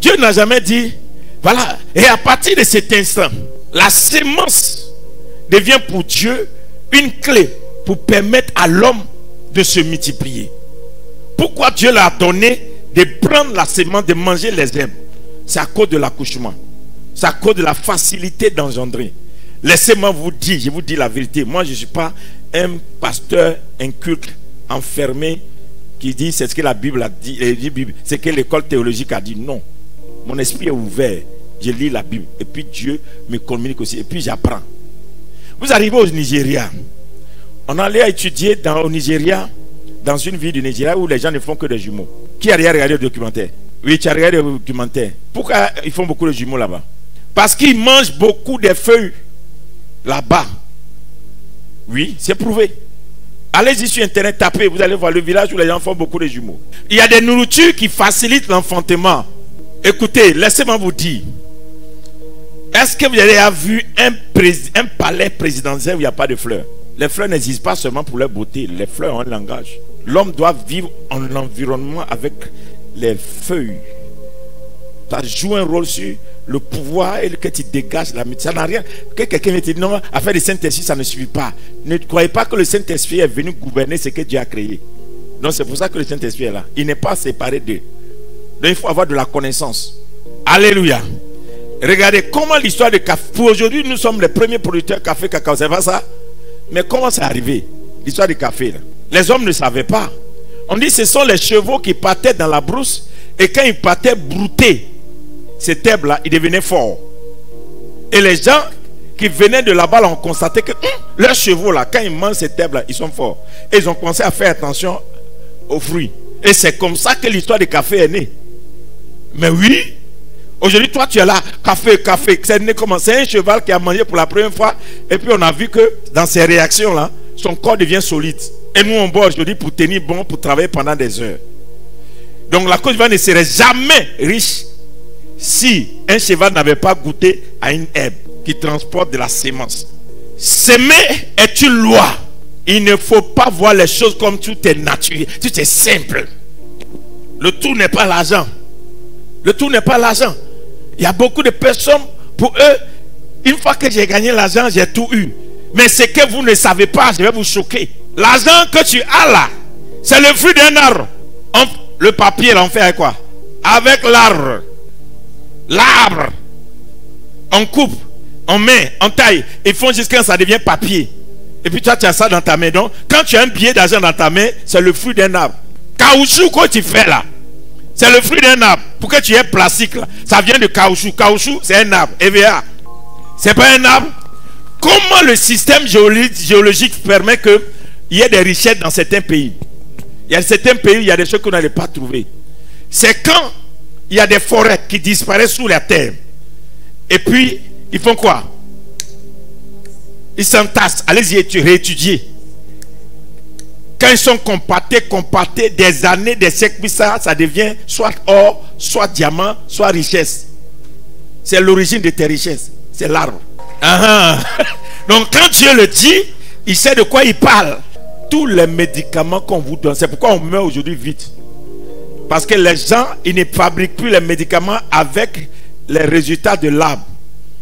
Dieu n'a jamais dit, voilà. Et à partir de cet instant, la sémence devient pour Dieu une clé pour permettre à l'homme de se multiplier. Pourquoi Dieu l'a donné de prendre la sémence, de manger les herbes? C'est à cause de l'accouchement. C'est à cause de la facilité d'engendrer. Laissez-moi vous dire, je vous dis la vérité. Moi, je ne suis pas un pasteur inculte, enfermé, qui dit c'est ce que la Bible a dit, c'est ce que l'école théologique a dit. Non. Mon esprit est ouvert. Je lis la Bible. Et puis Dieu me communique aussi. Et puis j'apprends. Vous arrivez au Nigeria. On allait étudier au Nigeria, dans une ville du Nigeria où les gens ne font que des jumeaux. Qui a regardé le documentaire? Oui, tu as regardé le documentaire. Pourquoi ils font beaucoup de jumeaux là-bas? Parce qu'ils mangent beaucoup de feuilles là-bas. Oui, c'est prouvé. Allez-y sur internet, tapez, vous allez voir le village où les gens font beaucoup de jumeaux. Il y a des nourritures qui facilitent l'enfantement. Écoutez, laissez-moi vous dire. Est-ce que vous avez vu un palais présidentiel où il n'y a pas de fleurs? Les fleurs n'existent pas seulement pour leur beauté. Les fleurs ont un langage. L'homme doit vivre en environnement avec les feuilles. Ça joue un rôle sur le pouvoir et que tu dégages la médecine. Ça n'a rien. Que quelqu'un te dit non, affaire du Saint-Esprit, ça ne suffit pas. Ne croyez pas que le Saint-Esprit est venu gouverner ce que Dieu a créé. Donc c'est pour ça que le Saint-Esprit est là. Il n'est pas séparé d'eux. Donc il faut avoir de la connaissance. Alléluia. Regardez comment l'histoire de café. Pour aujourd'hui, nous sommes les premiers producteurs de café, cacao. C'est pas ça? Mais comment c'est arrivé? L'histoire du café là. Les hommes ne savaient pas. On dit que ce sont les chevaux qui partaient dans la brousse. Et quand ils partaient brouter cet herbe-là, ils devenaient forts. Et les gens qui venaient de là-bas ont constaté que leurs chevaux là, quand ils mangent cette herbe-là, ils sont forts. Et ils ont commencé à faire attention aux fruits. Et c'est comme ça que l'histoire du café est née. Mais oui, aujourd'hui, toi tu es là, café. C'est né comment? C'est un cheval qui a mangé pour la première fois. Et puis on a vu que dans ces réactions-là, son corps devient solide. Et nous on boit aujourd'hui pour tenir bon, pour travailler pendant des heures. Donc la Côte d'Ivoire ne serait jamais riche si un cheval n'avait pas goûté à une herbe qui transporte de la sémence. S'aimer est une loi. Il ne faut pas voir les choses comme tout est naturel, tout est simple. Le tout n'est pas l'argent. Le tout n'est pas l'argent. Il y a beaucoup de personnes, pour eux, une fois que j'ai gagné l'argent, j'ai tout eu. Mais ce que vous ne savez pas, je vais vous choquer. L'argent que tu as là, c'est le fruit d'un arbre. Le papier, là, on fait avec quoi? Avec l'arbre. L'arbre. On coupe, on met, on taille. Ils font jusqu'à ce que ça devient papier. Et puis toi, tu as ça dans ta main. Donc, quand tu as un billet d'argent dans ta main, c'est le fruit d'un arbre. Caoutchouc, que tu fais là, c'est le fruit d'un arbre. Pour que tu aies plastique là, ça vient de caoutchouc. Caoutchouc, c'est un arbre. EVA. C'est pas un arbre. Comment le système géologique permet qu'il y ait des richesses dans certains pays? Il y a certains pays, il y a des choses qu'on n'allait pas trouver. C'est quand il y a des forêts qui disparaissent sous la terre. Et puis, ils font quoi? Ils s'entassent. Allez-y réétudier. Quand ils sont compactés des années, des siècles, puis ça devient soit or, soit diamant, soit richesse. C'est l'origine de tes richesses. C'est l'arbre. Donc quand Dieu le dit, il sait de quoi il parle. Tous les médicaments qu'on vous donne, c'est pourquoi on meurt aujourd'hui vite. Parce que les gens, ils ne fabriquent plus les médicaments avec les résultats de l'arbre.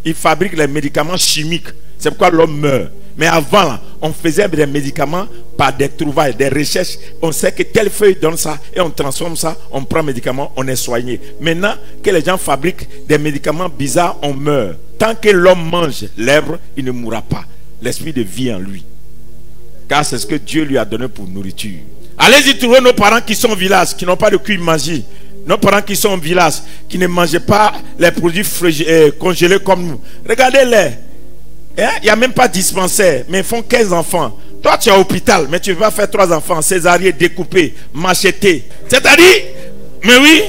Ils fabriquent les médicaments chimiques. C'est pourquoi l'homme meurt. Mais avant, là, on faisait des médicaments par des trouvailles, des recherches. On sait que telle feuille donne ça et on transforme ça, on prend un médicament, on est soigné. Maintenant que les gens fabriquent des médicaments bizarres, on meurt. Tant que l'homme mange l'herbe, il ne mourra pas. L'esprit de vie en lui. Car c'est ce que Dieu lui a donné pour nourriture. Allez-y trouver nos parents qui sont au village, qui n'ont pas de cuir magie. Nos parents qui sont au village, qui ne mangent pas les produits congelés comme nous. Regardez-les. Il n'y a même pas de dispensaire, mais ils font 15 enfants. Toi, tu es à l'hôpital, mais tu vas faire 3 enfants, césariens, découpés, machetés. C'est-à-dire, mais oui,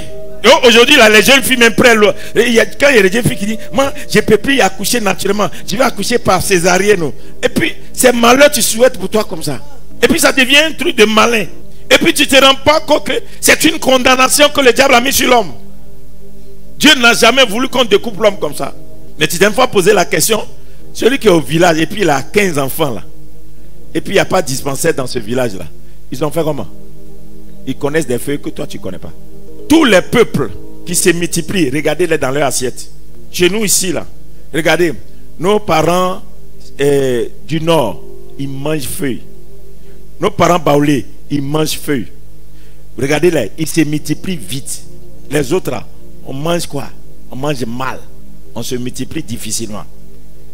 aujourd'hui, là, les jeunes filles même prennent. Quand il y a des jeunes filles qui disent, moi, je ne peux plus accoucher naturellement, je vais accoucher par césarienne. Et puis, c'est malheur, tu souhaites pour toi comme ça. Et puis, ça devient un truc de malin. Et puis, tu ne te rends pas compte que c'est une condamnation que le diable a mis sur l'homme. Dieu n'a jamais voulu qu'on découpe l'homme comme ça. Mais tu t'es une fois posé la question. Celui qui est au village et puis il a 15 enfants là. Et puis il n'y a pas de dispensaire dans ce village là. Ils ont fait comment? Ils connaissent des feuilles que toi tu ne connais pas. Tous les peuples qui se multiplient, regardez-les dans leur assiette. Chez nous ici là, regardez, nos parents du nord, ils mangent feuilles. Nos parents baoulés, ils mangent feuilles. Regardez-les, ils se multiplient vite. Les autres là, on mange quoi? On mange mal. On se multiplie difficilement.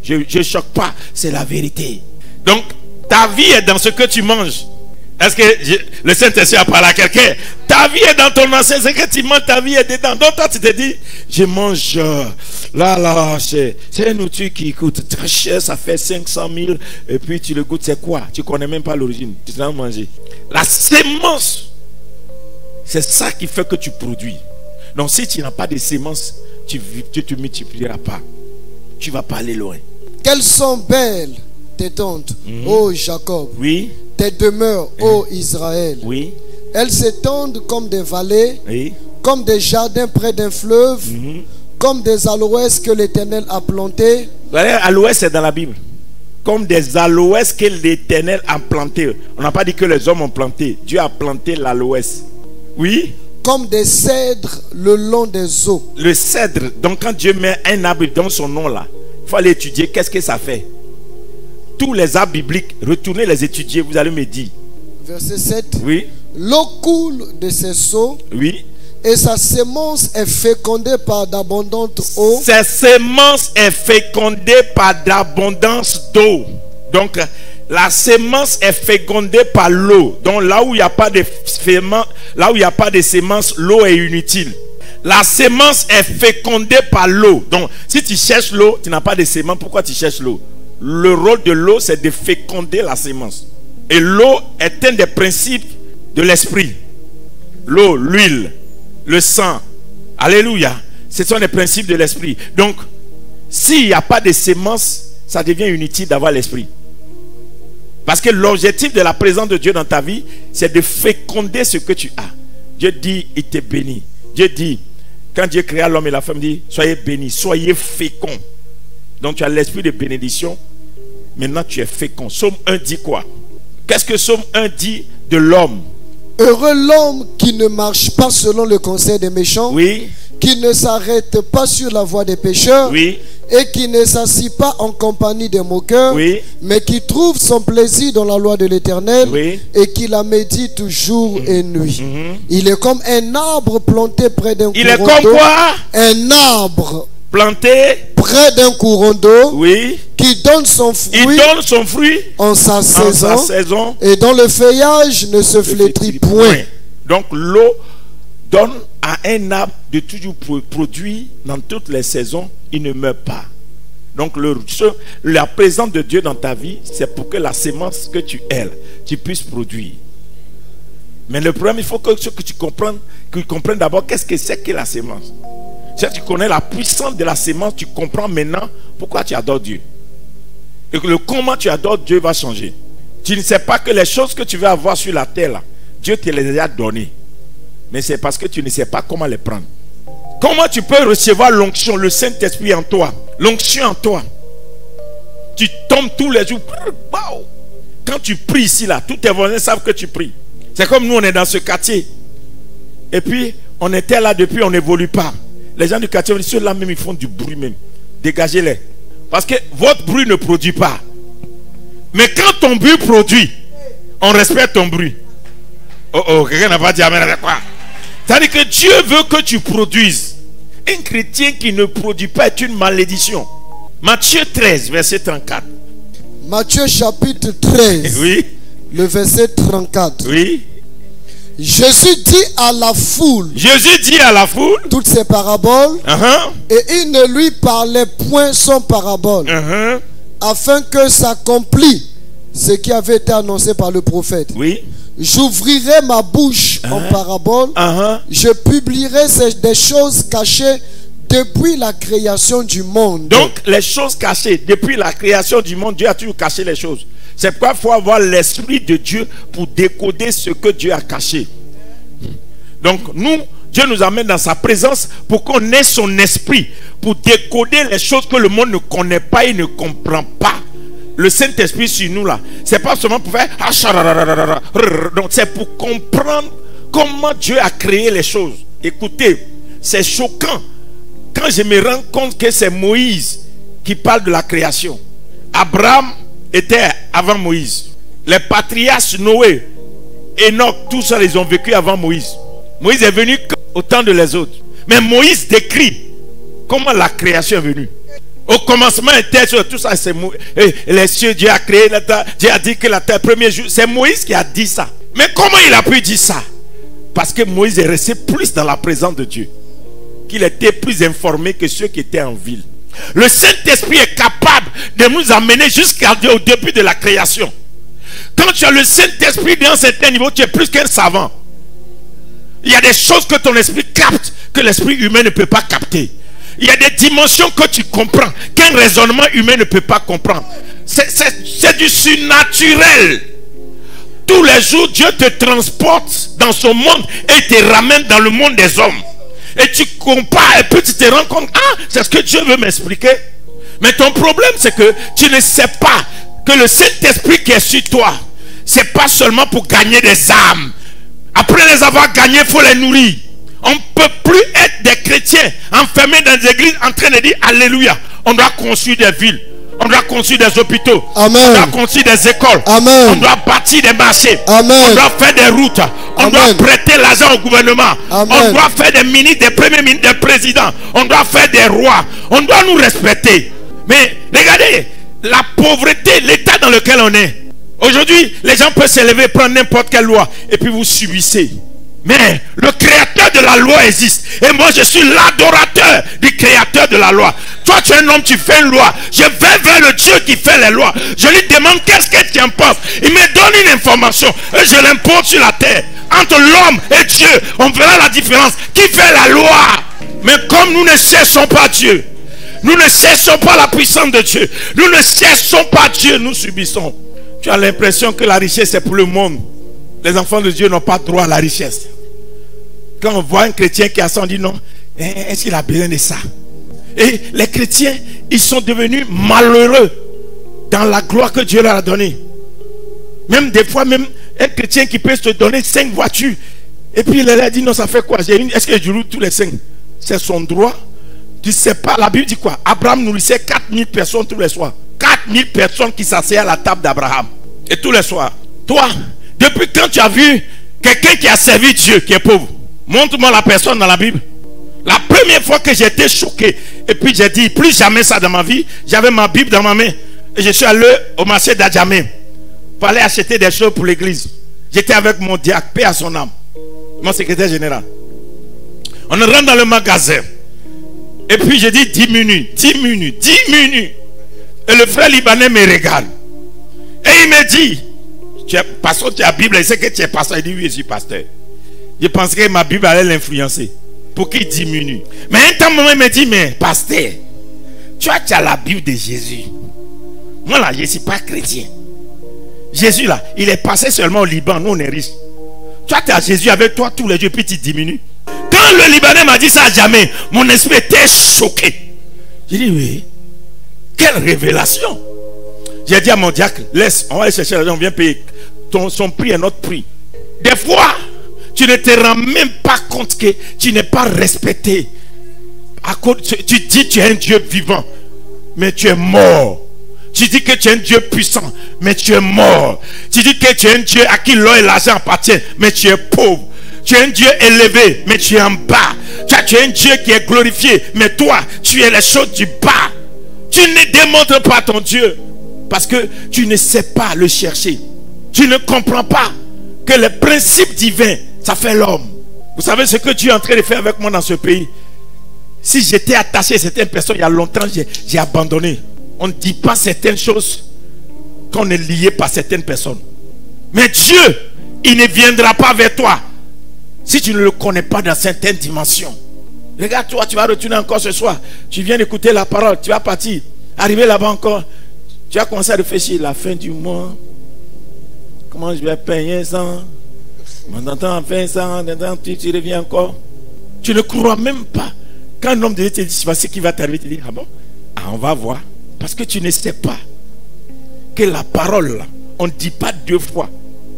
Je ne choque pas, c'est la vérité. Donc, ta vie est dans ce que tu manges. Est-ce que le Saint-Esprit a parlé à quelqu'un? Ta vie est dans ton ancien, c'est que tu manges, ta vie est dedans. Donc, toi, tu te dis, je mange, là, c'est une nourriture qui coûte très cher, ça fait 500 000, et puis tu le goûtes, c'est quoi? Tu ne connais même pas l'origine, tu te l'as mangé. La sémence, c'est ça qui fait que tu produis. Donc, si tu n'as pas de sémence, tu ne te multiplieras pas. Tu ne vas pas aller loin. Quelles sont belles tes tentes, ô Jacob. Oui. Tes demeures, ô Israël. Oui. Elles s'étendent comme des vallées, oui. Comme des jardins près d'un fleuve, comme des aloès que l'Éternel a plantés. Aloès, c'est dans la Bible. Comme des aloès que l'Éternel a plantés. On n'a pas dit que les hommes ont planté. Dieu a planté l'aloès. Oui. Comme des cèdres le long des eaux. Le cèdre, donc quand Dieu met un arbre dans son nom là, il faut aller étudier qu'est-ce que ça fait. Tous les arbres bibliques, retournez les étudier, vous allez me dire. Verset 7. Oui. L'eau coule de ses seaux. Oui. Et sa sémence est fécondée par d'abondantes eaux. Sa sémence est fécondée par d'abondance d'eau. Donc, la sémence est fécondée par l'eau. Donc, là où il n'y a pas de sémence, l'eau est inutile. La sémence est fécondée par l'eau. Donc, si tu cherches l'eau, tu n'as pas de sémence. Pourquoi tu cherches l'eau? Le rôle de l'eau, c'est de féconder la sémence. Et l'eau est un des principes de l'esprit. L'eau, l'huile, le sang. Alléluia. Ce sont les principes de l'esprit. Donc, s'il n'y a pas de sémence, ça devient inutile d'avoir l'esprit. Parce que l'objectif de la présence de Dieu dans ta vie, c'est de féconder ce que tu as. Dieu dit, il te bénit. Dieu dit, quand Dieu créa l'homme et la femme, dit, soyez bénis, soyez féconds. Donc tu as l'esprit de bénédiction Maintenant, tu es fécond. Psaume 1 dit quoi? Qu'est-ce que Psaume 1 dit de l'homme? Heureux l'homme qui ne marche pas selon le conseil des méchants, oui, qui ne s'arrête pas sur la voie des pécheurs, oui, et qui ne s'assit pas en compagnie des moqueurs, oui, mais qui trouve son plaisir dans la loi de l'Éternel, oui, et qui la médite jour et nuit. Il est comme un arbre planté près d'un courant d'eau. Il est comme quoi? Un arbre planté près d'un courant d'eau, oui, qui donne son fruit, il donne son fruit en sa saison, et dont le feuillage ne se flétrit point. Donc l'eau donne à un arbre de toujours produire dans toutes les saisons, il ne meurt pas. Donc la présence de Dieu dans ta vie, c'est pour que la sémence que tu es, tu puisses produire. Mais le problème, il faut que tu comprennes d'abord qu'est-ce que c'est que la sémence. Si tu connais la puissance de la sémence, tu comprends maintenant pourquoi tu adores Dieu. Et que comment tu adores Dieu va changer. Tu ne sais pas que les choses que tu veux avoir sur la terre, là, Dieu te les a données. Mais c'est parce que tu ne sais pas comment les prendre. Comment tu peux recevoir l'onction, le Saint-Esprit en toi, l'onction en toi? Tu tombes tous les jours. Quand tu pries ici, là, tous tes voisins savent que tu pries. C'est comme nous, on est dans ce quartier. Et puis, on était là depuis, on n'évolue pas. Les gens du quartier, ceux-là même, ils font du bruit même. Dégagez-les. Parce que votre bruit ne produit pas. Mais quand ton bruit produit, on respecte ton bruit. Oh, quelqu'un n'a pas dit amen avec quoi? C'est-à-dire que Dieu veut que tu produises. Un chrétien qui ne produit pas est une malédiction. Matthieu 13, verset 34. Matthieu chapitre 13. Oui. Le verset 34. Oui. Jésus dit à la foule. Jésus dit à la foule toutes ces paraboles. Et il ne lui parlait point sans parabole. Afin que s'accomplisse ce qui avait été annoncé par le prophète. Oui. J'ouvrirai ma bouche en parabole. Je publierai des choses cachées depuis la création du monde. Donc les choses cachées depuis la création du monde, Dieu a toujours caché les choses. C'est pourquoi il faut avoir l'esprit de Dieu pour décoder ce que Dieu a caché. Donc nous, Dieu nous amène dans sa présence pour qu'on ait son esprit, pour décoder les choses que le monde ne connaît pas et ne comprend pas. Le Saint-Esprit sur nous là, c'est pas seulement pour faire donc c'est pour comprendre comment Dieu a créé les choses. Écoutez, c'est choquant quand je me rends compte que c'est Moïse qui parle de la création. Abraham était avant Moïse. Les patriarches Noé, Enoch, tout ça, ils ont vécu avant Moïse. Moïse est venu au temps de les autres. Mais Moïse décrit comment la création est venue. Au commencement était tout ça, c'est les cieux, Dieu a créé la terre, Dieu a dit que la terre, premier jour, c'est Moïse qui a dit ça. Mais comment il a pu dire ça? Parce que Moïse est resté plus dans la présence de Dieu, qu'il était plus informé que ceux qui étaient en ville. Le Saint-Esprit est capable de nous amener jusqu'au début de la création. Quand tu as le Saint-Esprit dans un certain niveau, tu es plus qu'un savant. Il y a des choses que ton esprit capte que l'esprit humain ne peut pas capter. Il y a des dimensions que tu comprends qu'un raisonnement humain ne peut pas comprendre. C'est du surnaturel. Tous les jours, Dieu te transporte dans son monde et te ramène dans le monde des hommes. Et tu compares et puis tu te rends compte, ah, c'est ce que Dieu veut m'expliquer. Mais ton problème, c'est que tu ne sais pas que le Saint-Esprit qui est sur toi, c'est pas seulement pour gagner des âmes. Après les avoir gagnés, il faut les nourrir. On ne peut plus être des chrétiens enfermés dans des églises en train de dire Alléluia. On doit construire des villes. On doit construire des hôpitaux. Amen. On doit construire des écoles. Amen. On doit bâtir des marchés. Amen. On doit faire des routes. On doit prêter l'argent au gouvernement. Amen. On doit faire des ministres, des premiers ministres, des présidents. On doit faire des rois. On doit nous respecter. Mais regardez, la pauvreté, l'état dans lequel on est. Aujourd'hui, les gens peuvent s'élever, prendre n'importe quelle loi et puis vous subissez. Mais le créateur de la loi existe. Et moi je suis l'adorateur du créateur de la loi. Toi tu es un homme, tu fais une loi. Je vais vers le Dieu qui fait les lois. Je lui demande qu'est-ce que tu en penses. Il me donne une information et je l'impose sur la terre. Entre l'homme et Dieu, on verra la différence. Qui fait la loi? Mais comme nous ne cherchons pas Dieu, nous ne cherchons pas la puissance de Dieu, nous ne cherchons pas Dieu, nous subissons. Tu as l'impression que la richesse est pour le monde. Les enfants de Dieu n'ont pas droit à la richesse. Quand on voit un chrétien qui a ça, on dit non, est-ce qu'il a besoin de ça? Et les chrétiens, ils sont devenus malheureux dans la gloire que Dieu leur a donnée. Même des fois, même un chrétien qui peut se donner 5 voitures. Et puis il a dit, non, ça fait quoi? Est-ce que je loue tous les 5? C'est son droit. Tu sais pas, la Bible dit quoi? Abraham nourrissait 4000 personnes tous les soirs. 4000 personnes qui s'asseyaient à la table d'Abraham. Et tous les soirs. Toi, depuis quand tu as vu quelqu'un qui a servi Dieu, qui est pauvre? Montre-moi la personne dans la Bible. La première fois que j'ai été choqué, et puis j'ai dit, plus jamais ça dans ma vie, j'avais ma Bible dans ma main. Et je suis allé au marché d'Adjamé. Pour aller acheter des choses pour l'église. J'étais avec mon diacre, paix à son âme, mon secrétaire général. On rentre dans le magasin. Et puis j'ai dit 10 minutes, 10 minutes, 10 minutes. Et le frère libanais me regarde. Et il me dit, pasteur, tu as la Bible, il sait que tu es pasteur. Il dit, oui, je suis pasteur. Je pensais que ma Bible allait l'influencer. Pour qu'il 10 minutes. Mais un temps, il me dit, mais pasteur, tu as la Bible de Jésus. Moi là, je ne suis pas chrétien. Jésus là, il est passé seulement au Liban, nous on est riches. Toi tu as Jésus avec toi tous les jours, puis tu diminues. Quand le Libanais m'a dit ça à jamais, mon esprit était choqué. J'ai dit oui, quelle révélation. J'ai dit à mon diacre, laisse, on va aller chercher l'argent, on vient payer. Son prix est notre prix. Des fois, tu ne te rends même pas compte que tu n'es pas respecté. Tu dis tu es un Dieu vivant, mais tu es mort. Tu dis que tu es un Dieu puissant, mais tu es mort. Tu dis que tu es un Dieu à qui l'or et l'argent appartiennent, mais tu es pauvre. Tu es un Dieu élevé, mais tu es en bas. Tu es un Dieu qui est glorifié, mais toi, tu es les choses du bas. Tu ne démontres pas ton Dieu, parce que tu ne sais pas le chercher. Tu ne comprends pas que les principes divins, ça fait l'homme. Vous savez ce que Dieu est en train de faire avec moi dans ce pays? Si j'étais attaché à certaines personnes il y a longtemps, j'ai abandonné. On ne dit pas certaines choses qu'on est lié par certaines personnes. Mais Dieu, il ne viendra pas vers toi si tu ne le connais pas dans certaines dimensions. Regarde, toi, tu vas retourner encore ce soir. Tu viens d'écouter la parole, tu vas partir. Arriver là-bas encore, tu vas commencer à réfléchir. La fin du mois, comment je vais payer ça? On entend enfin ça, tu reviens encore. Tu ne crois même pas. Quand un homme de Dieu te dit, voici qui va t'arriver, tu dis, ah bon? Ah, on va voir. Parce que tu ne sais pas que la parole, on ne dit pas 2 fois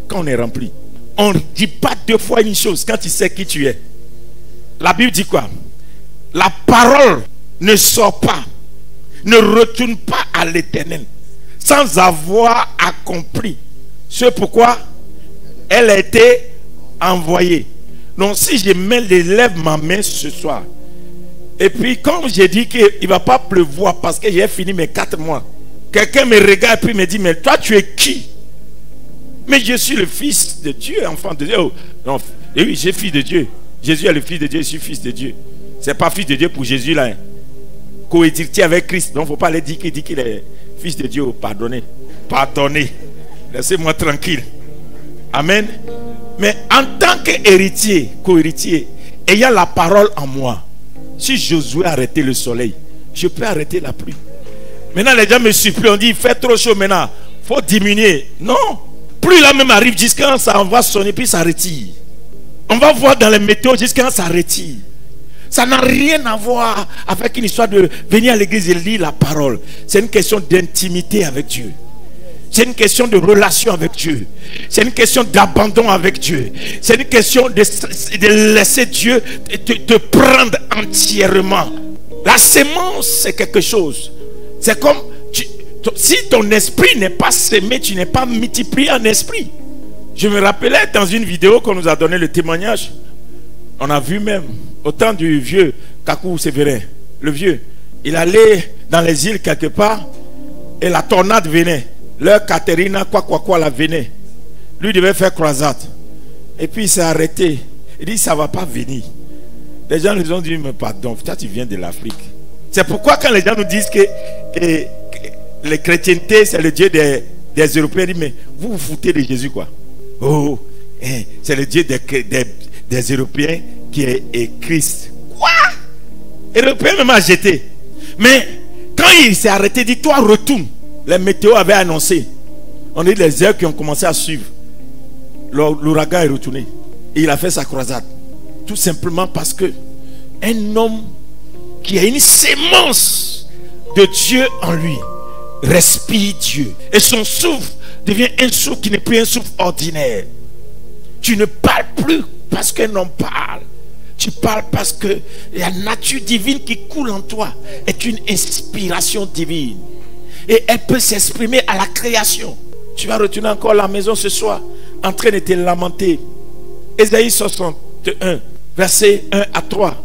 quand on est rempli. On ne dit pas 2 fois une chose quand tu sais qui tu es. La Bible dit quoi? La parole ne sort pas, ne retourne pas à l'Éternel sans avoir accompli ce pourquoi elle a été envoyée. Donc si je lève ma main ce soir, et puis comme j'ai dit qu'il ne va pas pleuvoir parce que j'ai fini mes 4 mois, quelqu'un me regarde et puis me dit, mais toi tu es qui? Mais je suis le fils de Dieu, enfant de Dieu. Oh, non, et oui, j'ai fils de Dieu. Jésus est le fils de Dieu, je suis fils de Dieu. C'est pas fils de Dieu pour Jésus là. Hein. Coédicté avec Christ. Donc il ne faut pas aller dire qu'il est fils de Dieu. Pardonnez. Pardonnez. Laissez-moi tranquille. Amen. Mais en tant qu'héritier, co-héritier, ayant la parole en moi, si Josué arrêtait le soleil, je peux arrêter la pluie. Maintenant les gens me supplient, on dit il fait trop chaud maintenant, il faut diminuer. Non, pluie là même arrive jusqu'à ça, on va sonner puis ça retire. On va voir dans les météos jusqu'à ça retire. Ça n'a rien à voir avec une histoire de venir à l'église et lire la parole. C'est une question d'intimité avec Dieu. C'est une question de relation avec Dieu. C'est une question d'abandon avec Dieu. C'est une question de laisser Dieu te prendre entièrement. La sémence, c'est quelque chose. C'est comme si ton esprit n'est pas sémé, tu n'es pas multiplié en esprit. Je me rappelais dans une vidéo qu'on nous a donné le témoignage. On a vu même au temps du vieux Kakou Sévérin. Le vieux, il allait dans les îles quelque part et la tornade venait. Leur Caterina, quoi, la venait. Lui devait faire croisade. Et puis il s'est arrêté. Il dit, ça ne va pas venir. Les gens nous ont dit, mais pardon, toi tu viens de l'Afrique. C'est pourquoi quand les gens nous disent que les chrétientés, c'est le Dieu des Européens, ils disent, mais vous vous foutez de Jésus quoi? Oh, c'est le Dieu des Européens qui est Christ. Quoi? Européen même a jeté. Mais quand il s'est arrêté, il dit, toi retourne. Les météos avaient annoncé. On dit les heures qui ont commencé à suivre. L'ouragan est retourné. Et il a fait sa croisade. Tout simplement parce que un homme qui a une sémence de Dieu en lui respire Dieu. Et son souffle devient un souffle qui n'est plus un souffle ordinaire. Tu ne parles plus parce qu'un homme parle. Tu parles parce que la nature divine qui coule en toi est une inspiration divine. Et elle peut s'exprimer à la création. Tu vas retourner encore à la maison ce soir en train de te lamenter. Ésaïe 61, versets 1 à 3.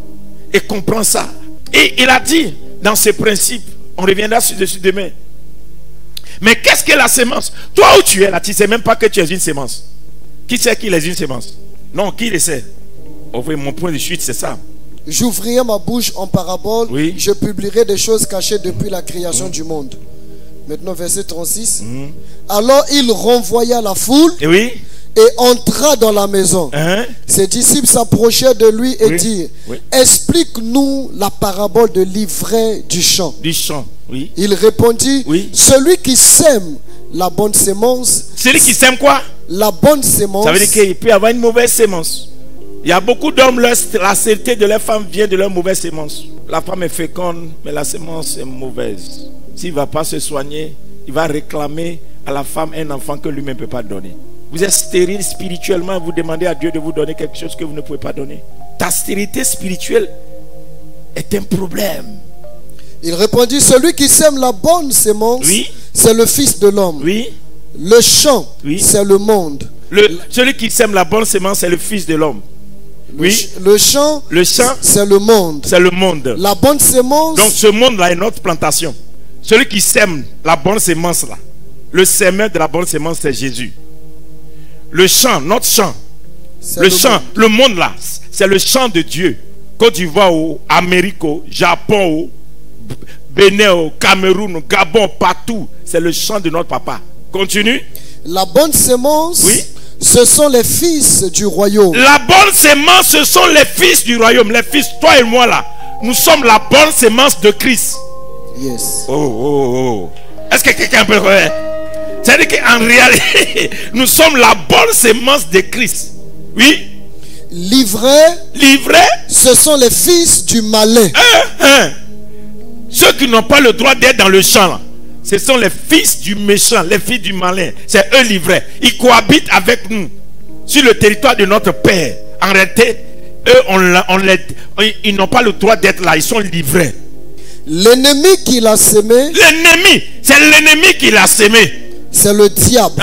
Et comprends ça. Et il a dit dans ses principes, on reviendra dessus demain. Mais qu'est-ce que la sémence? Toi où tu es là, tu ne sais même pas que tu es une sémence. Qui sait qu'il est une sémence? Non, qui le sait? Mon point de chute, c'est ça. J'ouvrirai ma bouche en parabole. Oui. Je publierai des choses cachées depuis la création du monde. Maintenant, verset 36. Alors il renvoya la foule. Et oui. Et entra dans la maison. Ses disciples s'approchaient de lui et dirent, explique-nous la parabole de l'ivraie du champ. Du champ, oui. Il répondit, celui qui sème la bonne sémence. Celui qui sème quoi? La bonne sémence. Ça veut dire qu'il peut y avoir une mauvaise sémence. Il y a beaucoup d'hommes, la saleté de leur femme vient de leur mauvaise sémence. La femme est féconde, mais la sémence est mauvaise. S'il ne va pas se soigner, il va réclamer à la femme un enfant que lui-même ne peut pas donner. Vous êtes stérile spirituellement, vous demandez à Dieu de vous donner quelque chose que vous ne pouvez pas donner. Ta stérilité spirituelle est un problème. Il répondit, celui qui sème la bonne sémence, c'est le Fils de l'homme. Oui. Le champ, c'est le monde. Celui qui sème la bonne sémence, c'est le Fils de l'homme. Oui. Le champ, c'est le monde. C'est le monde. La bonne sémence. Donc ce monde-là est notre plantation. Celui qui sème la bonne sémence là, le semeur de la bonne sémence, c'est Jésus. Le champ, notre champ, le champ, le monde là, c'est le champ de Dieu. Côte d'Ivoire, Amérique, Japon, Bénin, Cameroun, Gabon, partout, c'est le champ de notre papa. Continue. La bonne sémence, ce sont les fils du royaume. La bonne sémence, ce sont les fils du royaume. Les fils, toi et moi là, nous sommes la bonne sémence de Christ. Yes. Est-ce que quelqu'un peut voir? C'est-à-dire qu'en réalité, nous sommes la bonne sémence de Christ. Oui. L'ivraie, ce sont les fils du malin. Ceux qui n'ont pas le droit d'être dans le champ là, ce sont les fils du méchant, les fils du malin. C'est eux l'ivraie. Ils cohabitent avec nous sur le territoire de notre Père. En réalité, eux, ils n'ont pas le droit d'être là. Ils sont livrés. L'ennemi qui l'a semé. L'ennemi, c'est l'ennemi qui l'a semé. C'est le diable.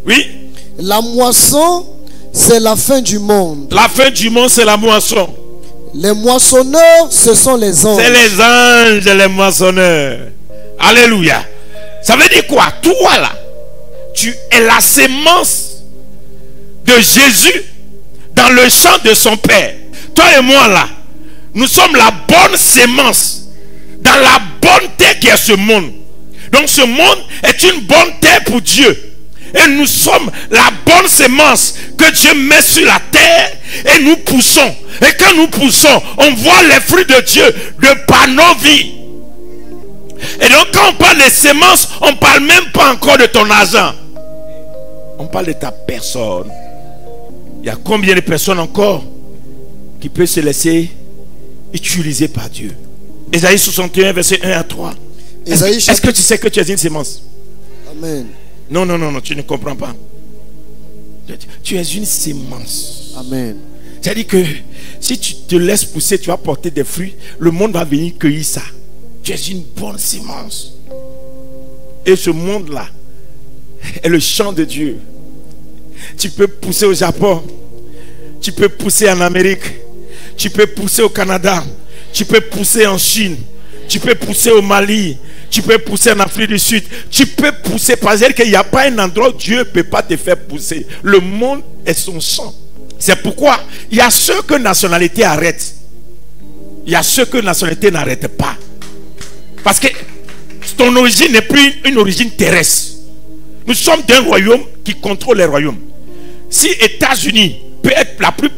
Oui. La moisson, c'est la fin du monde. La fin du monde, c'est la moisson. Les moissonneurs, ce sont les anges. C'est les anges, les moissonneurs. Alléluia. Ça veut dire quoi? Toi là, tu es la sémence de Jésus dans le champ de son Père. Toi et moi là, nous sommes la bonne sémence dans la bonne terre qui est ce monde. Donc ce monde est une bonne terre pour Dieu. Et nous sommes la bonne sémence que Dieu met sur la terre et nous poussons. Et quand nous poussons, on voit les fruits de Dieu de par nos vies. Et donc quand on parle de sémence, on ne parle même pas encore de ton argent. On parle de ta personne. Il y a combien de personnes encore qui peuvent se laisser utiliser par Dieu? Ésaïe 61, verset 1 à 3. Est-ce que tu sais que tu es une sémence? Amen. Non, tu ne comprends pas. Tu es une sémence. Amen. C'est-à-dire que si tu te laisses pousser, tu vas porter des fruits. Le monde va venir cueillir ça. Tu es une bonne sémence. Et ce monde-là est le champ de Dieu. Tu peux pousser au Japon. Tu peux pousser en Amérique. Tu peux pousser au Canada. Tu peux pousser en Chine. Tu peux pousser au Mali. Tu peux pousser en Afrique du Sud. Tu peux pousser. Parce qu'il n'y a pas un endroit où Dieu ne peut pas te faire pousser. Le monde est son champ. C'est pourquoi il y a ceux que nationalité arrête. Il y a ceux que nationalité n'arrête pas. Parce que ton origine n'est plus une origine terrestre. Nous sommes d'un royaume qui contrôle les royaumes. Si États-Unis peut être la plus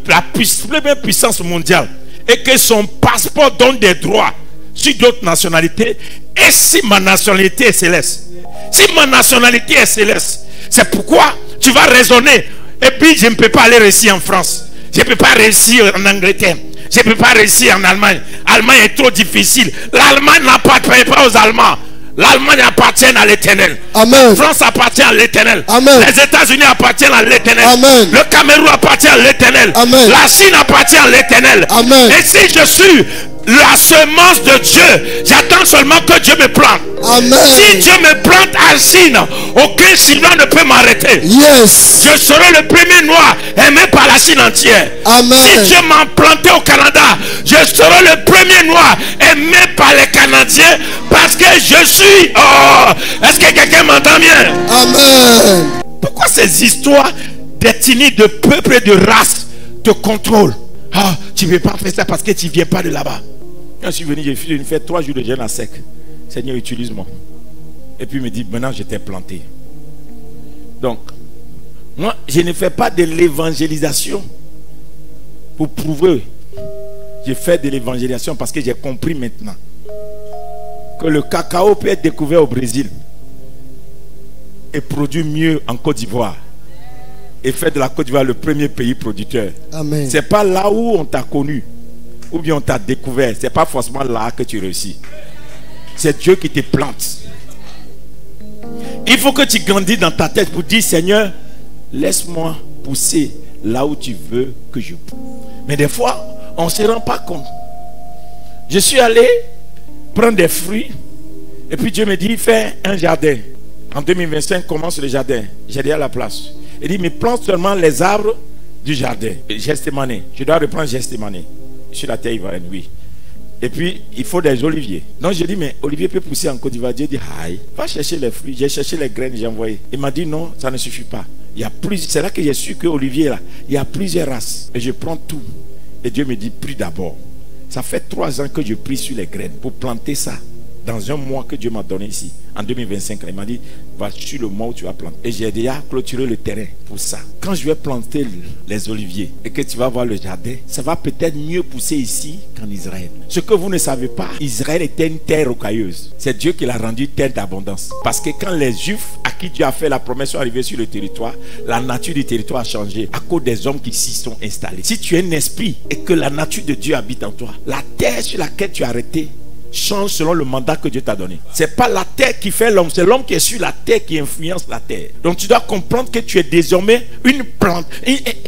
puissance mondiale et que son passeport donne des droits sur d'autres nationalités, et si ma nationalité est céleste, si ma nationalité est céleste, c'est pourquoi tu vas raisonner. Et puis je ne peux pas aller réussir en France, je ne peux pas réussir en Angleterre, je ne peux pas réussir en Allemagne. L'Allemagne est trop difficile. L'Allemagne n'appartient pas aux Allemands. L'Allemagne appartient à l'Éternel. Amen. La France appartient à l'Éternel. Amen. Les États-Unis appartiennent à l'Éternel. Amen. Le Cameroun appartient à l'Éternel. Amen. La Chine appartient à l'Éternel. Amen. Et si je suis la semence de Dieu, j'attends seulement que Dieu me plante. Amen. Si Dieu me plante en Chine, aucun Chinois ne peut m'arrêter. Yes. Je serai le premier noir aimé par la Chine entière. Amen. Si Dieu m'a planté au Canada, je serai le premier noir aimé par les Canadiens parce que je suis... Oh, est-ce que quelqu'un m'entend bien? Amen. Pourquoi ces histoires d'ethnie, de peuple et de race te contrôlent? Ah, tu ne veux pas faire ça parce que tu ne viens pas de là-bas. Quand je suis venu, j'ai fait 3 jours de jeûne à sec. Seigneur, utilise-moi. Et puis il me dit, maintenant je t'ai planté. Donc, moi, je ne fais pas de l'évangélisation pour prouver. Je fais de l'évangélisation parce que j'ai compris maintenant que le cacao peut être découvert au Brésil et produit mieux en Côte d'Ivoire. Et fait de la Côte d'Ivoire le premier pays producteur. Amen. C'est pas là où on t'a connu ou bien on t'a découvert. C'est pas forcément là que tu réussis. C'est Dieu qui te plante. Il faut que tu grandisses dans ta tête pour dire, Seigneur, laisse-moi pousser là où tu veux que je pousse. Mais des fois, on ne se rend pas compte. Je suis allé prendre des fruits et puis Dieu me dit, fais un jardin. En 2025, commence le jardin. J'ai dit à la place. Il dit, mais plante seulement les arbres du jardin. Gethsemane. Je dois reprendre Gethsemane. Sur la terre ivoirienne, oui. Et puis, il faut des oliviers. Donc, je dis, mais olivier peut pousser en Côte d'Ivoire. Dieu dit, aïe, va chercher les fruits. J'ai cherché les graines, j'ai envoyé. Il m'a dit, non, ça ne suffit pas. Il y a plus. C'est là que j'ai su que olivier, là, il y a plusieurs races. Et je prends tout. Et Dieu me dit, prie d'abord. Ça fait 3 ans que je prie sur les graines pour planter ça. Dans un mois que Dieu m'a donné ici, en 2025, il m'a dit, va sur le mois où tu vas planter. Et j'ai déjà clôturé le terrain pour ça. Quand je vais planter les oliviers et que tu vas voir le jardin, ça va peut-être mieux pousser ici qu'en Israël. Ce que vous ne savez pas, Israël était une terre rocailleuse. C'est Dieu qui l'a rendu terre d'abondance. Parce que quand les Juifs à qui Dieu a fait la promesse sont arrivés sur le territoire, la nature du territoire a changé à cause des hommes qui s'y sont installés. Si tu es un esprit et que la nature de Dieu habite en toi, la terre sur laquelle tu es arrêté change selon le mandat que Dieu t'a donné. C'est pas la terre qui fait l'homme, c'est l'homme qui est sur la terre qui influence la terre. Donc tu dois comprendre que tu es désormais une plante,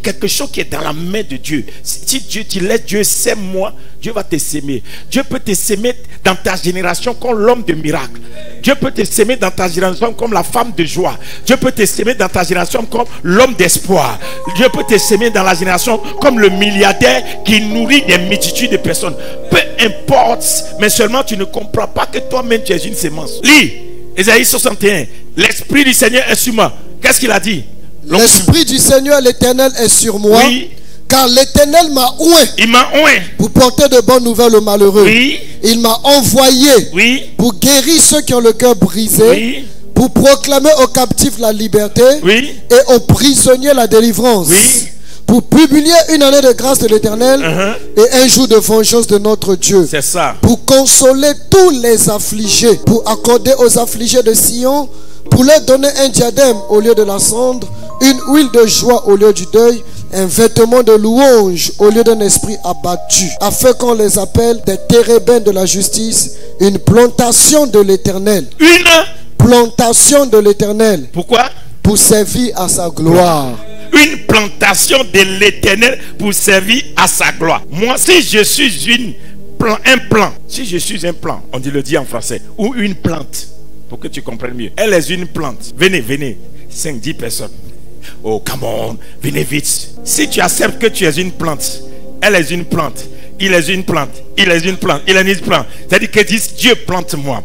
quelque chose qui est dans la main de Dieu. Si Dieu, tu laisses Dieu sème-moi, Dieu va te s'aimer. Dieu peut te s'aimer dans ta génération comme l'homme de miracle. Dieu peut te s'aimer dans ta génération comme la femme de joie. Dieu peut te s'aimer dans ta génération comme l'homme d'espoir. Dieu peut te s'aimer dans la génération comme le milliardaire qui nourrit des multitudes de personnes. Peu importe, mais seulement tu ne comprends pas que toi-même tu es une sémence. Lis Ésaïe 61. L'esprit du Seigneur est sur moi. Qu'est-ce qu'il a dit? L'esprit du Seigneur l'Éternel est sur moi. Oui. Car l'Éternel m'a oint. Il m'a oint pour porter de bonnes nouvelles aux malheureux. Oui. Il m'a envoyé pour guérir ceux qui ont le cœur brisé. Oui. Pour proclamer aux captifs la liberté. Oui. Et aux prisonniers la délivrance. Oui. Pour publier une année de grâce de l'Éternel et un jour de vengeance de notre Dieu. C'est ça. Pour consoler tous les affligés. Pour accorder aux affligés de Sion. Pour leur donner un diadème au lieu de la cendre. Une huile de joie au lieu du deuil. Un vêtement de louange au lieu d'un esprit abattu. Afin qu'on les appelle des térébins de la justice. Une plantation de l'Éternel. Une plantation de l'Éternel. Pourquoi? Pour servir à sa gloire. Une plantation de l'Éternel pour servir à sa gloire. Moi, si je suis un plant, si je suis un plant, on dit le dit en français, ou une plante, pour que tu comprennes mieux. Elle est une plante. Venez, venez, 5-10 personnes. Oh, come on, venez vite. Si tu acceptes que tu es une plante, elle est une plante, il est une plante, il est une plante, il est une plante. C'est-à-dire que dit Dieu plante-moi.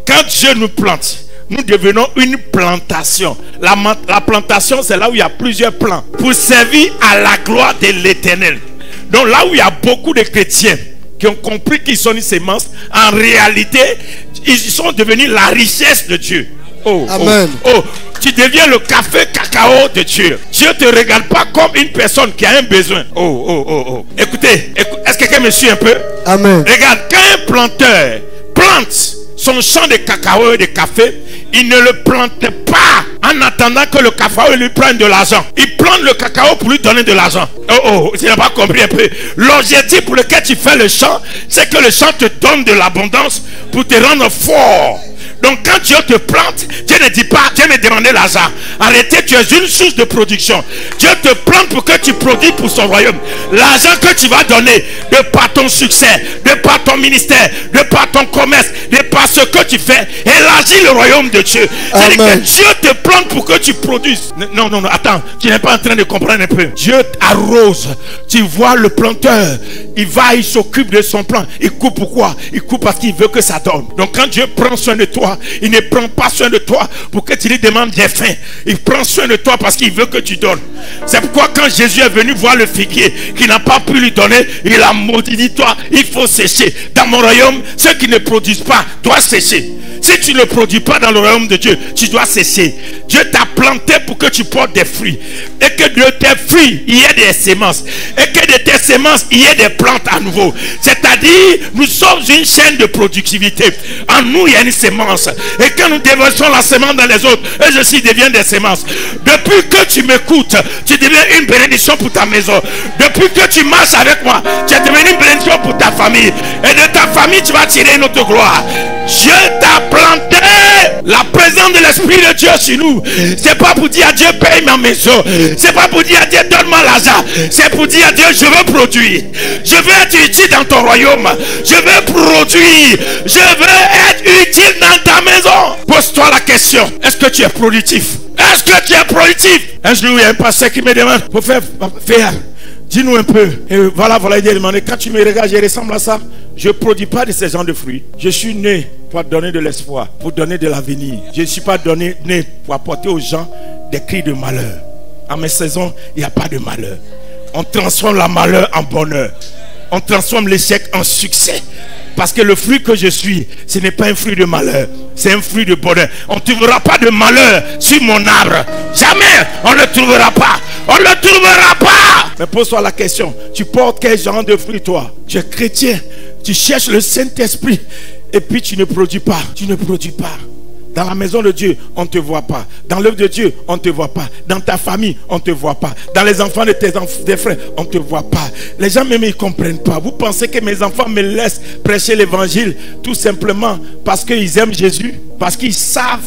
Quand Dieu nous plante, nous devenons une plantation. La plantation, c'est là où il y a plusieurs plants pour servir à la gloire de l'Éternel. Donc là où il y a beaucoup de chrétiens qui ont compris qu'ils sont une sémence, en réalité, ils sont devenus la richesse de Dieu. Oh, amen. Oh, tu deviens le café cacao de Dieu. Dieu ne te regarde pas comme une personne qui a un besoin. Oh. Écoutez, est-ce que quelqu'un me suit un peu? Amen. Regarde, quand un planteur plante son champ de cacao et de café, il ne le plante pas en attendant que le cacao lui prenne de l'argent. Il plante le cacao pour lui donner de l'argent. Oh, tu n'as pas compris un peu. L'objectif pour lequel tu fais le champ, c'est que le champ te donne de l'abondance pour te rendre fort. Donc quand Dieu te plante, Dieu ne dit pas, Dieu me demandait l'argent. Arrêtez, tu es une source de production. Dieu te plante pour que tu produis pour son royaume. L'argent que tu vas donner, de par ton succès, de par ton ministère, de par ton commerce, de par ce que tu fais, élargit le royaume de Dieu. C'est-à-dire que Dieu te plante pour que tu produises. Non, attends, tu n'es pas en train de comprendre un peu. Dieu arrose. Tu vois le planteur, il s'occupe de son plan. Il coupe pourquoi? Il coupe parce qu'il veut que ça donne. Donc quand Dieu prend soin de toi, il ne prend pas soin de toi pour que tu lui demandes des fins. Il prend soin de toi parce qu'il veut que tu donnes. C'est pourquoi quand Jésus est venu voir le figuier qui n'a pas pu lui donner, il a maudit, dit toi, il faut sécher. Dans mon royaume, ceux qui ne produisent pas doivent sécher. Si tu ne produis pas dans le royaume de Dieu, tu dois sécher. Dieu t'a planté pour que tu portes des fruits. Et que de tes fruits, il y ait des semences. Et que de tes semences, il y ait des plantes à nouveau. C'est-à-dire, nous sommes une chaîne de productivité. En nous, il y a une semence. Et quand nous déversons la semence dans les autres, eux aussi deviennent des semences. Depuis que tu m'écoutes, tu deviens une bénédiction pour ta maison. Depuis que tu marches avec moi, tu es devenu une bénédiction pour ta famille. Et de ta famille, tu vas tirer une autre gloire. Dieu t'a planté. La présence de l'Esprit de Dieu sur nous, c'est pas pour dire à Dieu paye ma maison, c'est pas pour dire à Dieu donne-moi l'argent, c'est pour dire à Dieu je veux produire, je veux être utile dans ton royaume, je veux produire, je veux être utile dans ta maison. Pose-toi la question, est-ce que tu es productif? Est-ce que tu es productif? Un jour il y a un pasteur qui me demande pour faire dis-nous un peu. Et voilà, il a demandé, quand tu me regardes, je ressemble à ça. Je ne produis pas de ces genres de fruits. Je suis né pour donner de l'espoir, pour donner de l'avenir. Je ne suis pas né pour apporter aux gens des cris de malheur. À mes saisons, il n'y a pas de malheur. On transforme la malheur en bonheur. On transforme l'échec en succès. Parce que le fruit que je suis, ce n'est pas un fruit de malheur, c'est un fruit de bonheur. On ne trouvera pas de malheur sur mon arbre. Jamais, on ne trouvera pas. On ne le trouvera pas. Mais pose-toi la question, tu portes quel genre de fruit toi? Tu es chrétien, tu cherches le Saint-Esprit et puis tu ne produis pas. Tu ne produis pas. Dans la maison de Dieu, on ne te voit pas. Dans l'œuvre de Dieu, on ne te voit pas. Dans ta famille, on ne te voit pas. Dans les enfants de tes frères, on ne te voit pas. Les gens même, ils ne comprennent pas. Vous pensez que mes enfants me laissent prêcher l'évangile tout simplement parce qu'ils aiment Jésus? Parce qu'ils savent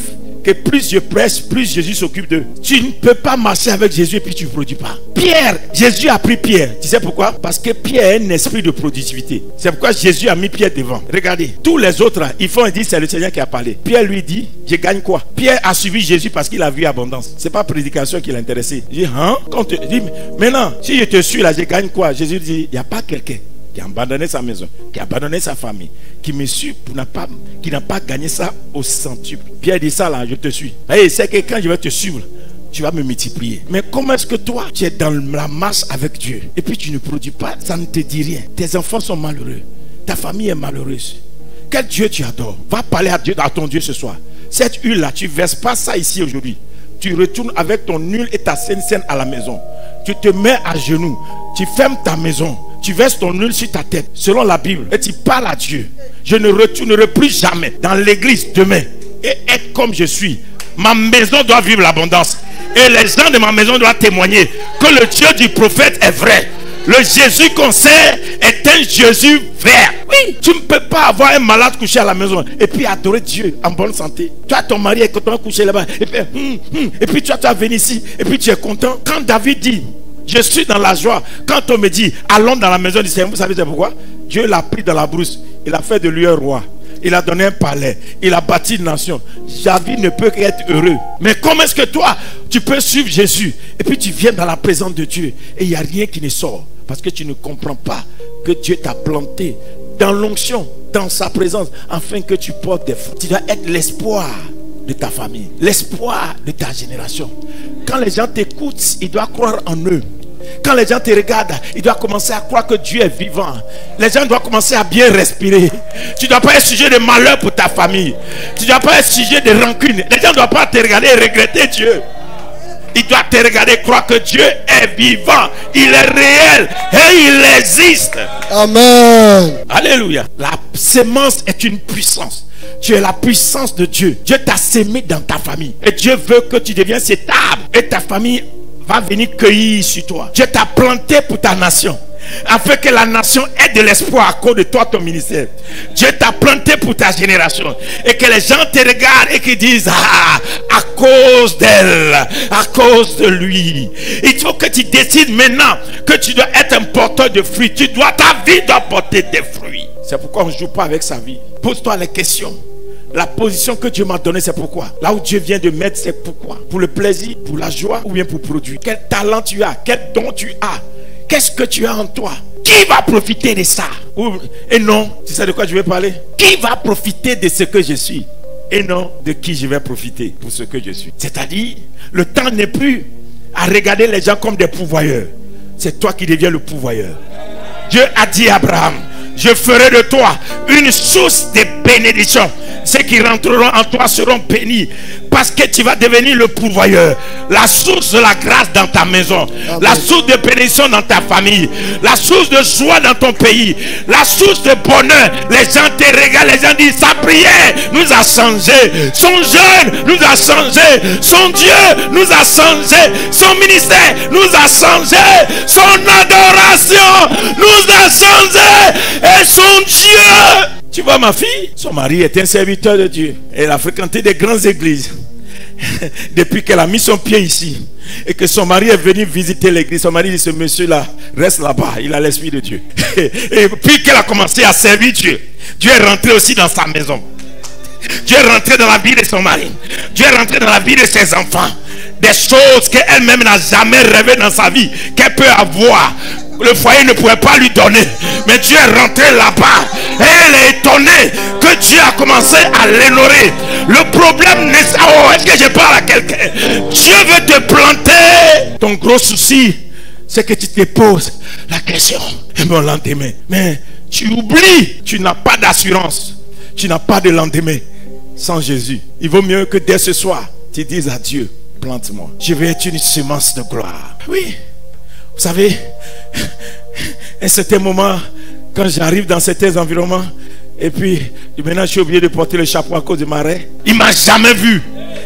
que plus je prêche, plus Jésus s'occupe d'eux. Tu ne peux pas marcher avec Jésus et puis tu ne produis pas. Pierre, Jésus a pris Pierre. Tu sais pourquoi? Parce que Pierre a un esprit de productivité. C'est pourquoi Jésus a mis Pierre devant. Regardez, tous les autres, ils font et disent c'est le Seigneur qui a parlé. Pierre lui dit, je gagne quoi? Pierre a suivi Jésus parce qu'il a vu abondance. C'est pas prédication qui l'intéressait. Il dit, hein? Quand on te dit, maintenant, si je te suis là, je gagne quoi? Jésus dit, il n'y a pas quelqu'un qui a abandonné sa maison, qui a abandonné sa famille, qui me suit qui n'a pas gagné ça au centuple. Pierre dit ça là, je te suis. Et c'est que quand je vais te suivre, tu vas me multiplier. Mais comment est-ce que toi, tu es dans la marche avec Dieu et puis tu ne produis pas? Ça ne te dit rien. Tes enfants sont malheureux. Ta famille est malheureuse. Quel Dieu tu adores? Va parler à ton Dieu ce soir. Cette huile là, tu ne verses pas ça ici aujourd'hui. Tu retournes avec ton huile et ta scène à la maison. Tu te mets à genoux. Tu fermes ta maison. Tu verses ton huile sur ta tête, selon la Bible, et tu parles à Dieu. Je ne retournerai plus jamais dans l'église demain et être comme je suis. Ma maison doit vivre l'abondance. Et les gens de ma maison doivent témoigner que le Dieu du prophète est vrai. Le Jésus qu'on sait est un Jésus vrai. Oui, tu ne peux pas avoir un malade couché à la maison et puis adorer Dieu en bonne santé. Tu as ton mari et ton couché là-bas et puis tu vas venir ici et puis tu es content. Quand David dit je suis dans la joie, quand on me dit allons dans la maison du Seigneur, vous savez pourquoi? Dieu l'a pris dans la brousse, il a fait de lui un roi, il a donné un palais, il a bâti une nation. David ne peut qu'être heureux. Mais comment est-ce que toi tu peux suivre Jésus et puis tu viens dans la présence de Dieu et il n'y a rien qui ne sort? Parce que tu ne comprends pas que Dieu t'a planté dans l'onction, dans sa présence, afin que tu portes des fruits. Tu dois être l'espoir de ta famille, l'espoir de ta génération. Quand les gens t'écoutent, ils doivent croire en eux. Quand les gens te regardent, ils doivent commencer à croire que Dieu est vivant. Les gens doivent commencer à bien respirer. Tu ne dois pas être sujet de malheur pour ta famille. Tu ne dois pas être sujet de rancune. Les gens ne doivent pas te regarder et regretter Dieu. Ils doivent te regarder et croire que Dieu est vivant. Il est réel et il existe. Amen. Alléluia. La sémence est une puissance. Tu es la puissance de Dieu. Dieu t'a sémé dans ta famille. Et Dieu veut que tu deviennes cet arbre. Et ta famille va venir cueillir sur toi. Dieu t'a planté pour ta nation. afin que la nation ait de l'espoir à cause de toi, ton ministère. Dieu t'a planté pour ta génération. Et que les gens te regardent et qu'ils disent, ah, à cause d'elle, à cause de lui. Il faut que tu décides maintenant que tu dois être un porteur de fruits. Ta vie doit porter des fruits. C'est pourquoi on ne joue pas avec sa vie. Pose-toi les questions. La position que Dieu m'a donnée, c'est pourquoi. Là où Dieu vient de mettre, c'est pourquoi. Pour le plaisir, pour la joie ou bien pour produire. Quel talent tu as, quel don tu as. Qu'est-ce que tu as en toi? Qui va profiter de ça? Et non, tu sais de quoi je vais parler? Qui va profiter de ce que je suis? Et non, de qui je vais profiter pour ce que je suis. C'est-à-dire, le temps n'est plus à regarder les gens comme des pourvoyeurs. C'est toi qui deviens le pourvoyeur. Dieu a dit à Abraham, je ferai de toi une source de bénédiction. Ceux qui rentreront en toi seront bénis. Parce que tu vas devenir le pourvoyeur. La source de la grâce dans ta maison. Amen. La source de bénédiction dans ta famille. La source de joie dans ton pays. La source de bonheur. Les gens te regardent. Les gens disent, sa prière nous a changé. Son jeûne nous a changé. Son Dieu nous a changé. Son ministère nous a changé. Son adoration nous a changé. Et son Dieu. Tu vois, ma fille, son mari est un serviteur de Dieu. Elle a fréquenté des grandes églises. Depuis qu'elle a mis son pied ici et que son mari est venu visiter l'église, son mari dit, ce monsieur-là reste là-bas, il a l'esprit de Dieu. Et puis qu'elle a commencé à servir Dieu, Dieu est rentré aussi dans sa maison. Dieu est rentré dans la vie de son mari. Dieu est rentré dans la vie de ses enfants. Des choses qu'elle-même n'a jamais rêvé dans sa vie, qu'elle peut avoir. Le foyer ne pouvait pas lui donner. Mais Dieu est rentré là-bas. Et elle est étonnée que Dieu a commencé à l'honorer. Le problème n'est pas... Oh, est-ce que je parle à quelqu'un? Dieu veut te planter. Ton gros souci, c'est que tu te poses la question. Et mon lendemain. Mais tu oublies. Tu n'as pas d'assurance. Tu n'as pas de lendemain sans Jésus. Il vaut mieux que dès ce soir, tu dises à Dieu, plante-moi. Je vais être une semence de gloire. Oui. Vous savez, à un certain moment, quand j'arrive dans certains environnements, et puis maintenant je suis obligé de porter le chapeau à cause du marais. Il ne m'a jamais vu,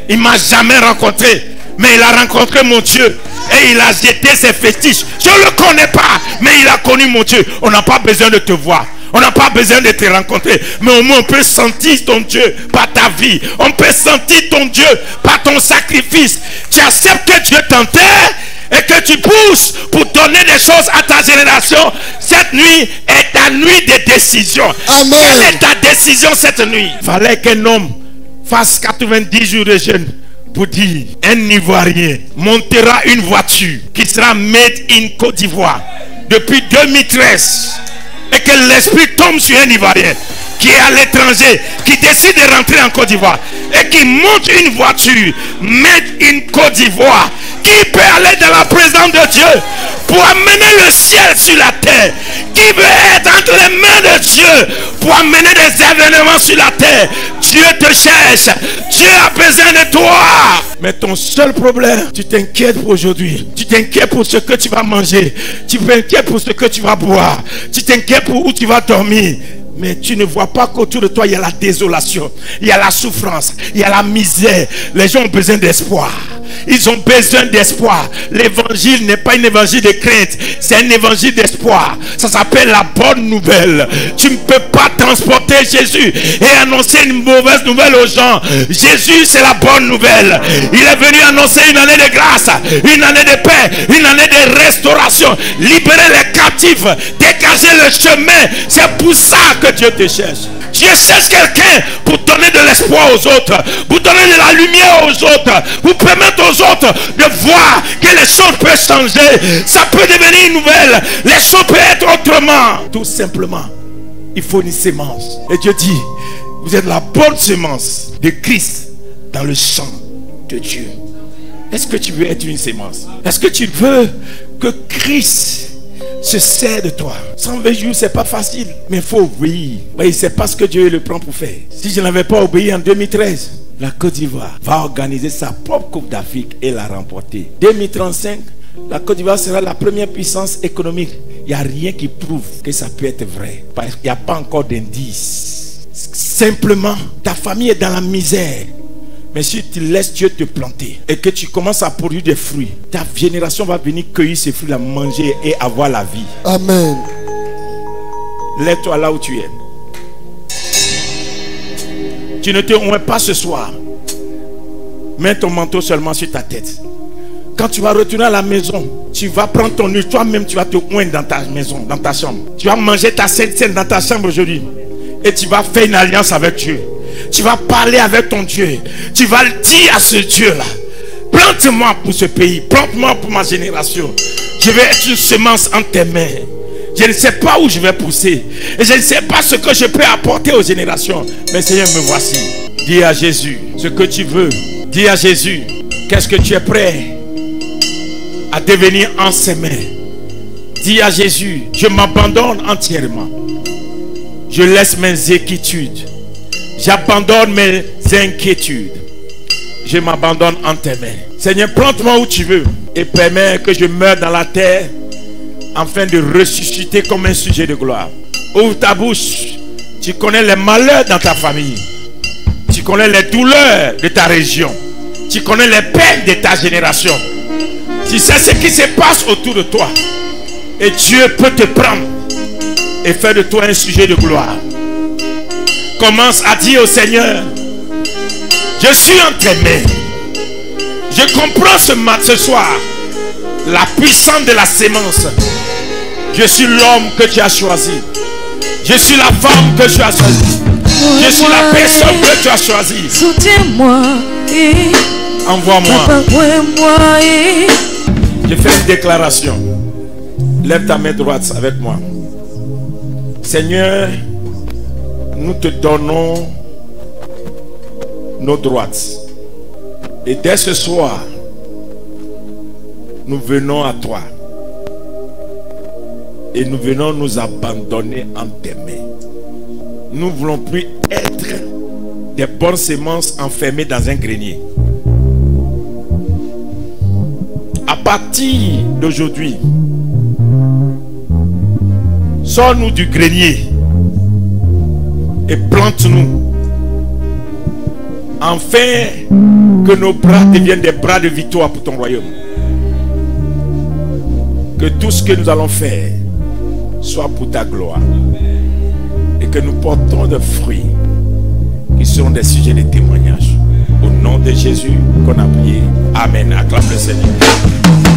il ne m'a jamais rencontré, mais il a rencontré mon Dieu et il a jeté ses fétiches. Je ne le connais pas, mais il a connu mon Dieu. On n'a pas besoin de te voir. On n'a pas besoin de te rencontrer. Mais au moins on peut sentir ton Dieu par ta vie. On peut sentir ton Dieu par ton sacrifice. Tu acceptes que Dieu t'enterre et que tu pousses pour donner des choses à ta génération. Cette nuit est ta nuit de décision. Amen. Quelle est ta décision cette nuit? Il fallait qu'un homme fasse 90 jours de jeûne pour dire, un Ivoirien montera une voiture qui sera made in Côte d'Ivoire depuis 2013 et que l'esprit tombe sur un Ivoirien qui est à l'étranger, qui décide de rentrer en Côte d'Ivoire et qui monte une voiture made in Côte d'Ivoire, qui peut aller dans la présence de Dieu pour amener le ciel sur la terre, qui veut être entre les mains de Dieu pour amener des événements sur la terre. Dieu te cherche, Dieu a besoin de toi. Mais ton seul problème, tu t'inquiètes pour aujourd'hui, tu t'inquiètes pour ce que tu vas manger, tu t'inquiètes pour ce que tu vas boire, tu t'inquiètes pour où tu vas dormir. Mais tu ne vois pas qu'autour de toi il y a la désolation, il y a la souffrance, il y a la misère. Les gens ont besoin d'espoir. Ils ont besoin d'espoir. L'évangile n'est pas un évangile de crainte, c'est un évangile d'espoir. Ça s'appelle la bonne nouvelle. Tu ne peux pas transporter Jésus et annoncer une mauvaise nouvelle aux gens. Jésus, c'est la bonne nouvelle. Il est venu annoncer une année de grâce, une année de paix, une année de restauration, libérer les captifs, dégager le chemin. C'est pour ça que Dieu te cherche. Dieu cherche quelqu'un pour donner de l'espoir aux autres, pour donner de la lumière aux autres, pour permettre aux autres de voir que les choses peuvent changer. Ça peut devenir une nouvelle. Les choses peuvent être autrement. Tout simplement, il faut une sémence. Et Dieu dit, vous êtes la bonne sémence de Christ dans le champ de Dieu. Est-ce que tu veux être une sémence? Est-ce que tu veux que Christ se sert de toi? 120 jours, c'est pas facile, mais il faut obéir. Oui, c'est pas ce que Dieu le prend pour faire. Si je n'avais pas obéi en 2013, la Côte d'Ivoire va organiser sa propre Coupe d'Afrique et la remporter. 2035, la Côte d'Ivoire sera la première puissance économique. Il n'y a rien qui prouve que ça peut être vrai, parce qu'il n'y a pas encore d'indice. Simplement, ta famille est dans la misère. Mais si tu laisses Dieu te planter et que tu commences à produire des fruits, ta génération va venir cueillir ces fruits, la manger et avoir la vie. Amen. Lève-toi là où tu es. Tu ne te oins pas ce soir. Mets ton manteau seulement sur ta tête. Quand tu vas retourner à la maison, tu vas prendre ton huile. Toi-même, tu vas te oindre dans ta maison, dans ta chambre. Tu vas manger ta sainte scène dans ta chambre aujourd'hui. Et tu vas faire une alliance avec Dieu. Tu vas parler avec ton Dieu. Tu vas le dire à ce Dieu-là. Plante-moi pour ce pays. Plante-moi pour ma génération. Je vais être une semence en tes mains. Je ne sais pas où je vais pousser. Et je ne sais pas ce que je peux apporter aux générations. Mais Seigneur, me voici. Dis à Jésus ce que tu veux. Dis à Jésus, qu'est-ce que tu es prêt à devenir en ses mains. Dis à Jésus, je m'abandonne entièrement. Je laisse mes inquiétudes. J'abandonne mes inquiétudes. Je m'abandonne en tes mains. Seigneur, plante-moi où tu veux et permets que je meure dans la terre afin de ressusciter comme un sujet de gloire. Ouvre ta bouche. Tu connais les malheurs dans ta famille. Tu connais les douleurs de ta région. Tu connais les peines de ta génération. Tu sais ce qui se passe autour de toi. Et Dieu peut te prendre et faire de toi un sujet de gloire. Commence à dire au Seigneur, je suis en tes mains. Je comprends ce soir la puissance de la sémence. Je suis l'homme que tu as choisi. Je suis la femme que tu as choisie. Je suis la personne que tu as choisie. Soutiens-moi. Envoie-moi. Je fais une déclaration. Lève ta main droite avec moi. Seigneur, nous te donnons nos droites. Et dès ce soir, nous venons à toi. Et nous venons nous abandonner en tes mains. Nous ne voulons plus être des bonnes semences enfermées dans un grenier. À partir d'aujourd'hui, sors-nous du grenier et plante-nous. Enfin, que nos bras deviennent des bras de victoire pour ton royaume. Que tout ce que nous allons faire soit pour ta gloire. Et que nous portons des fruits qui seront des sujets de témoignage. Au nom de Jésus qu'on a prié. Amen. Acclame le Seigneur.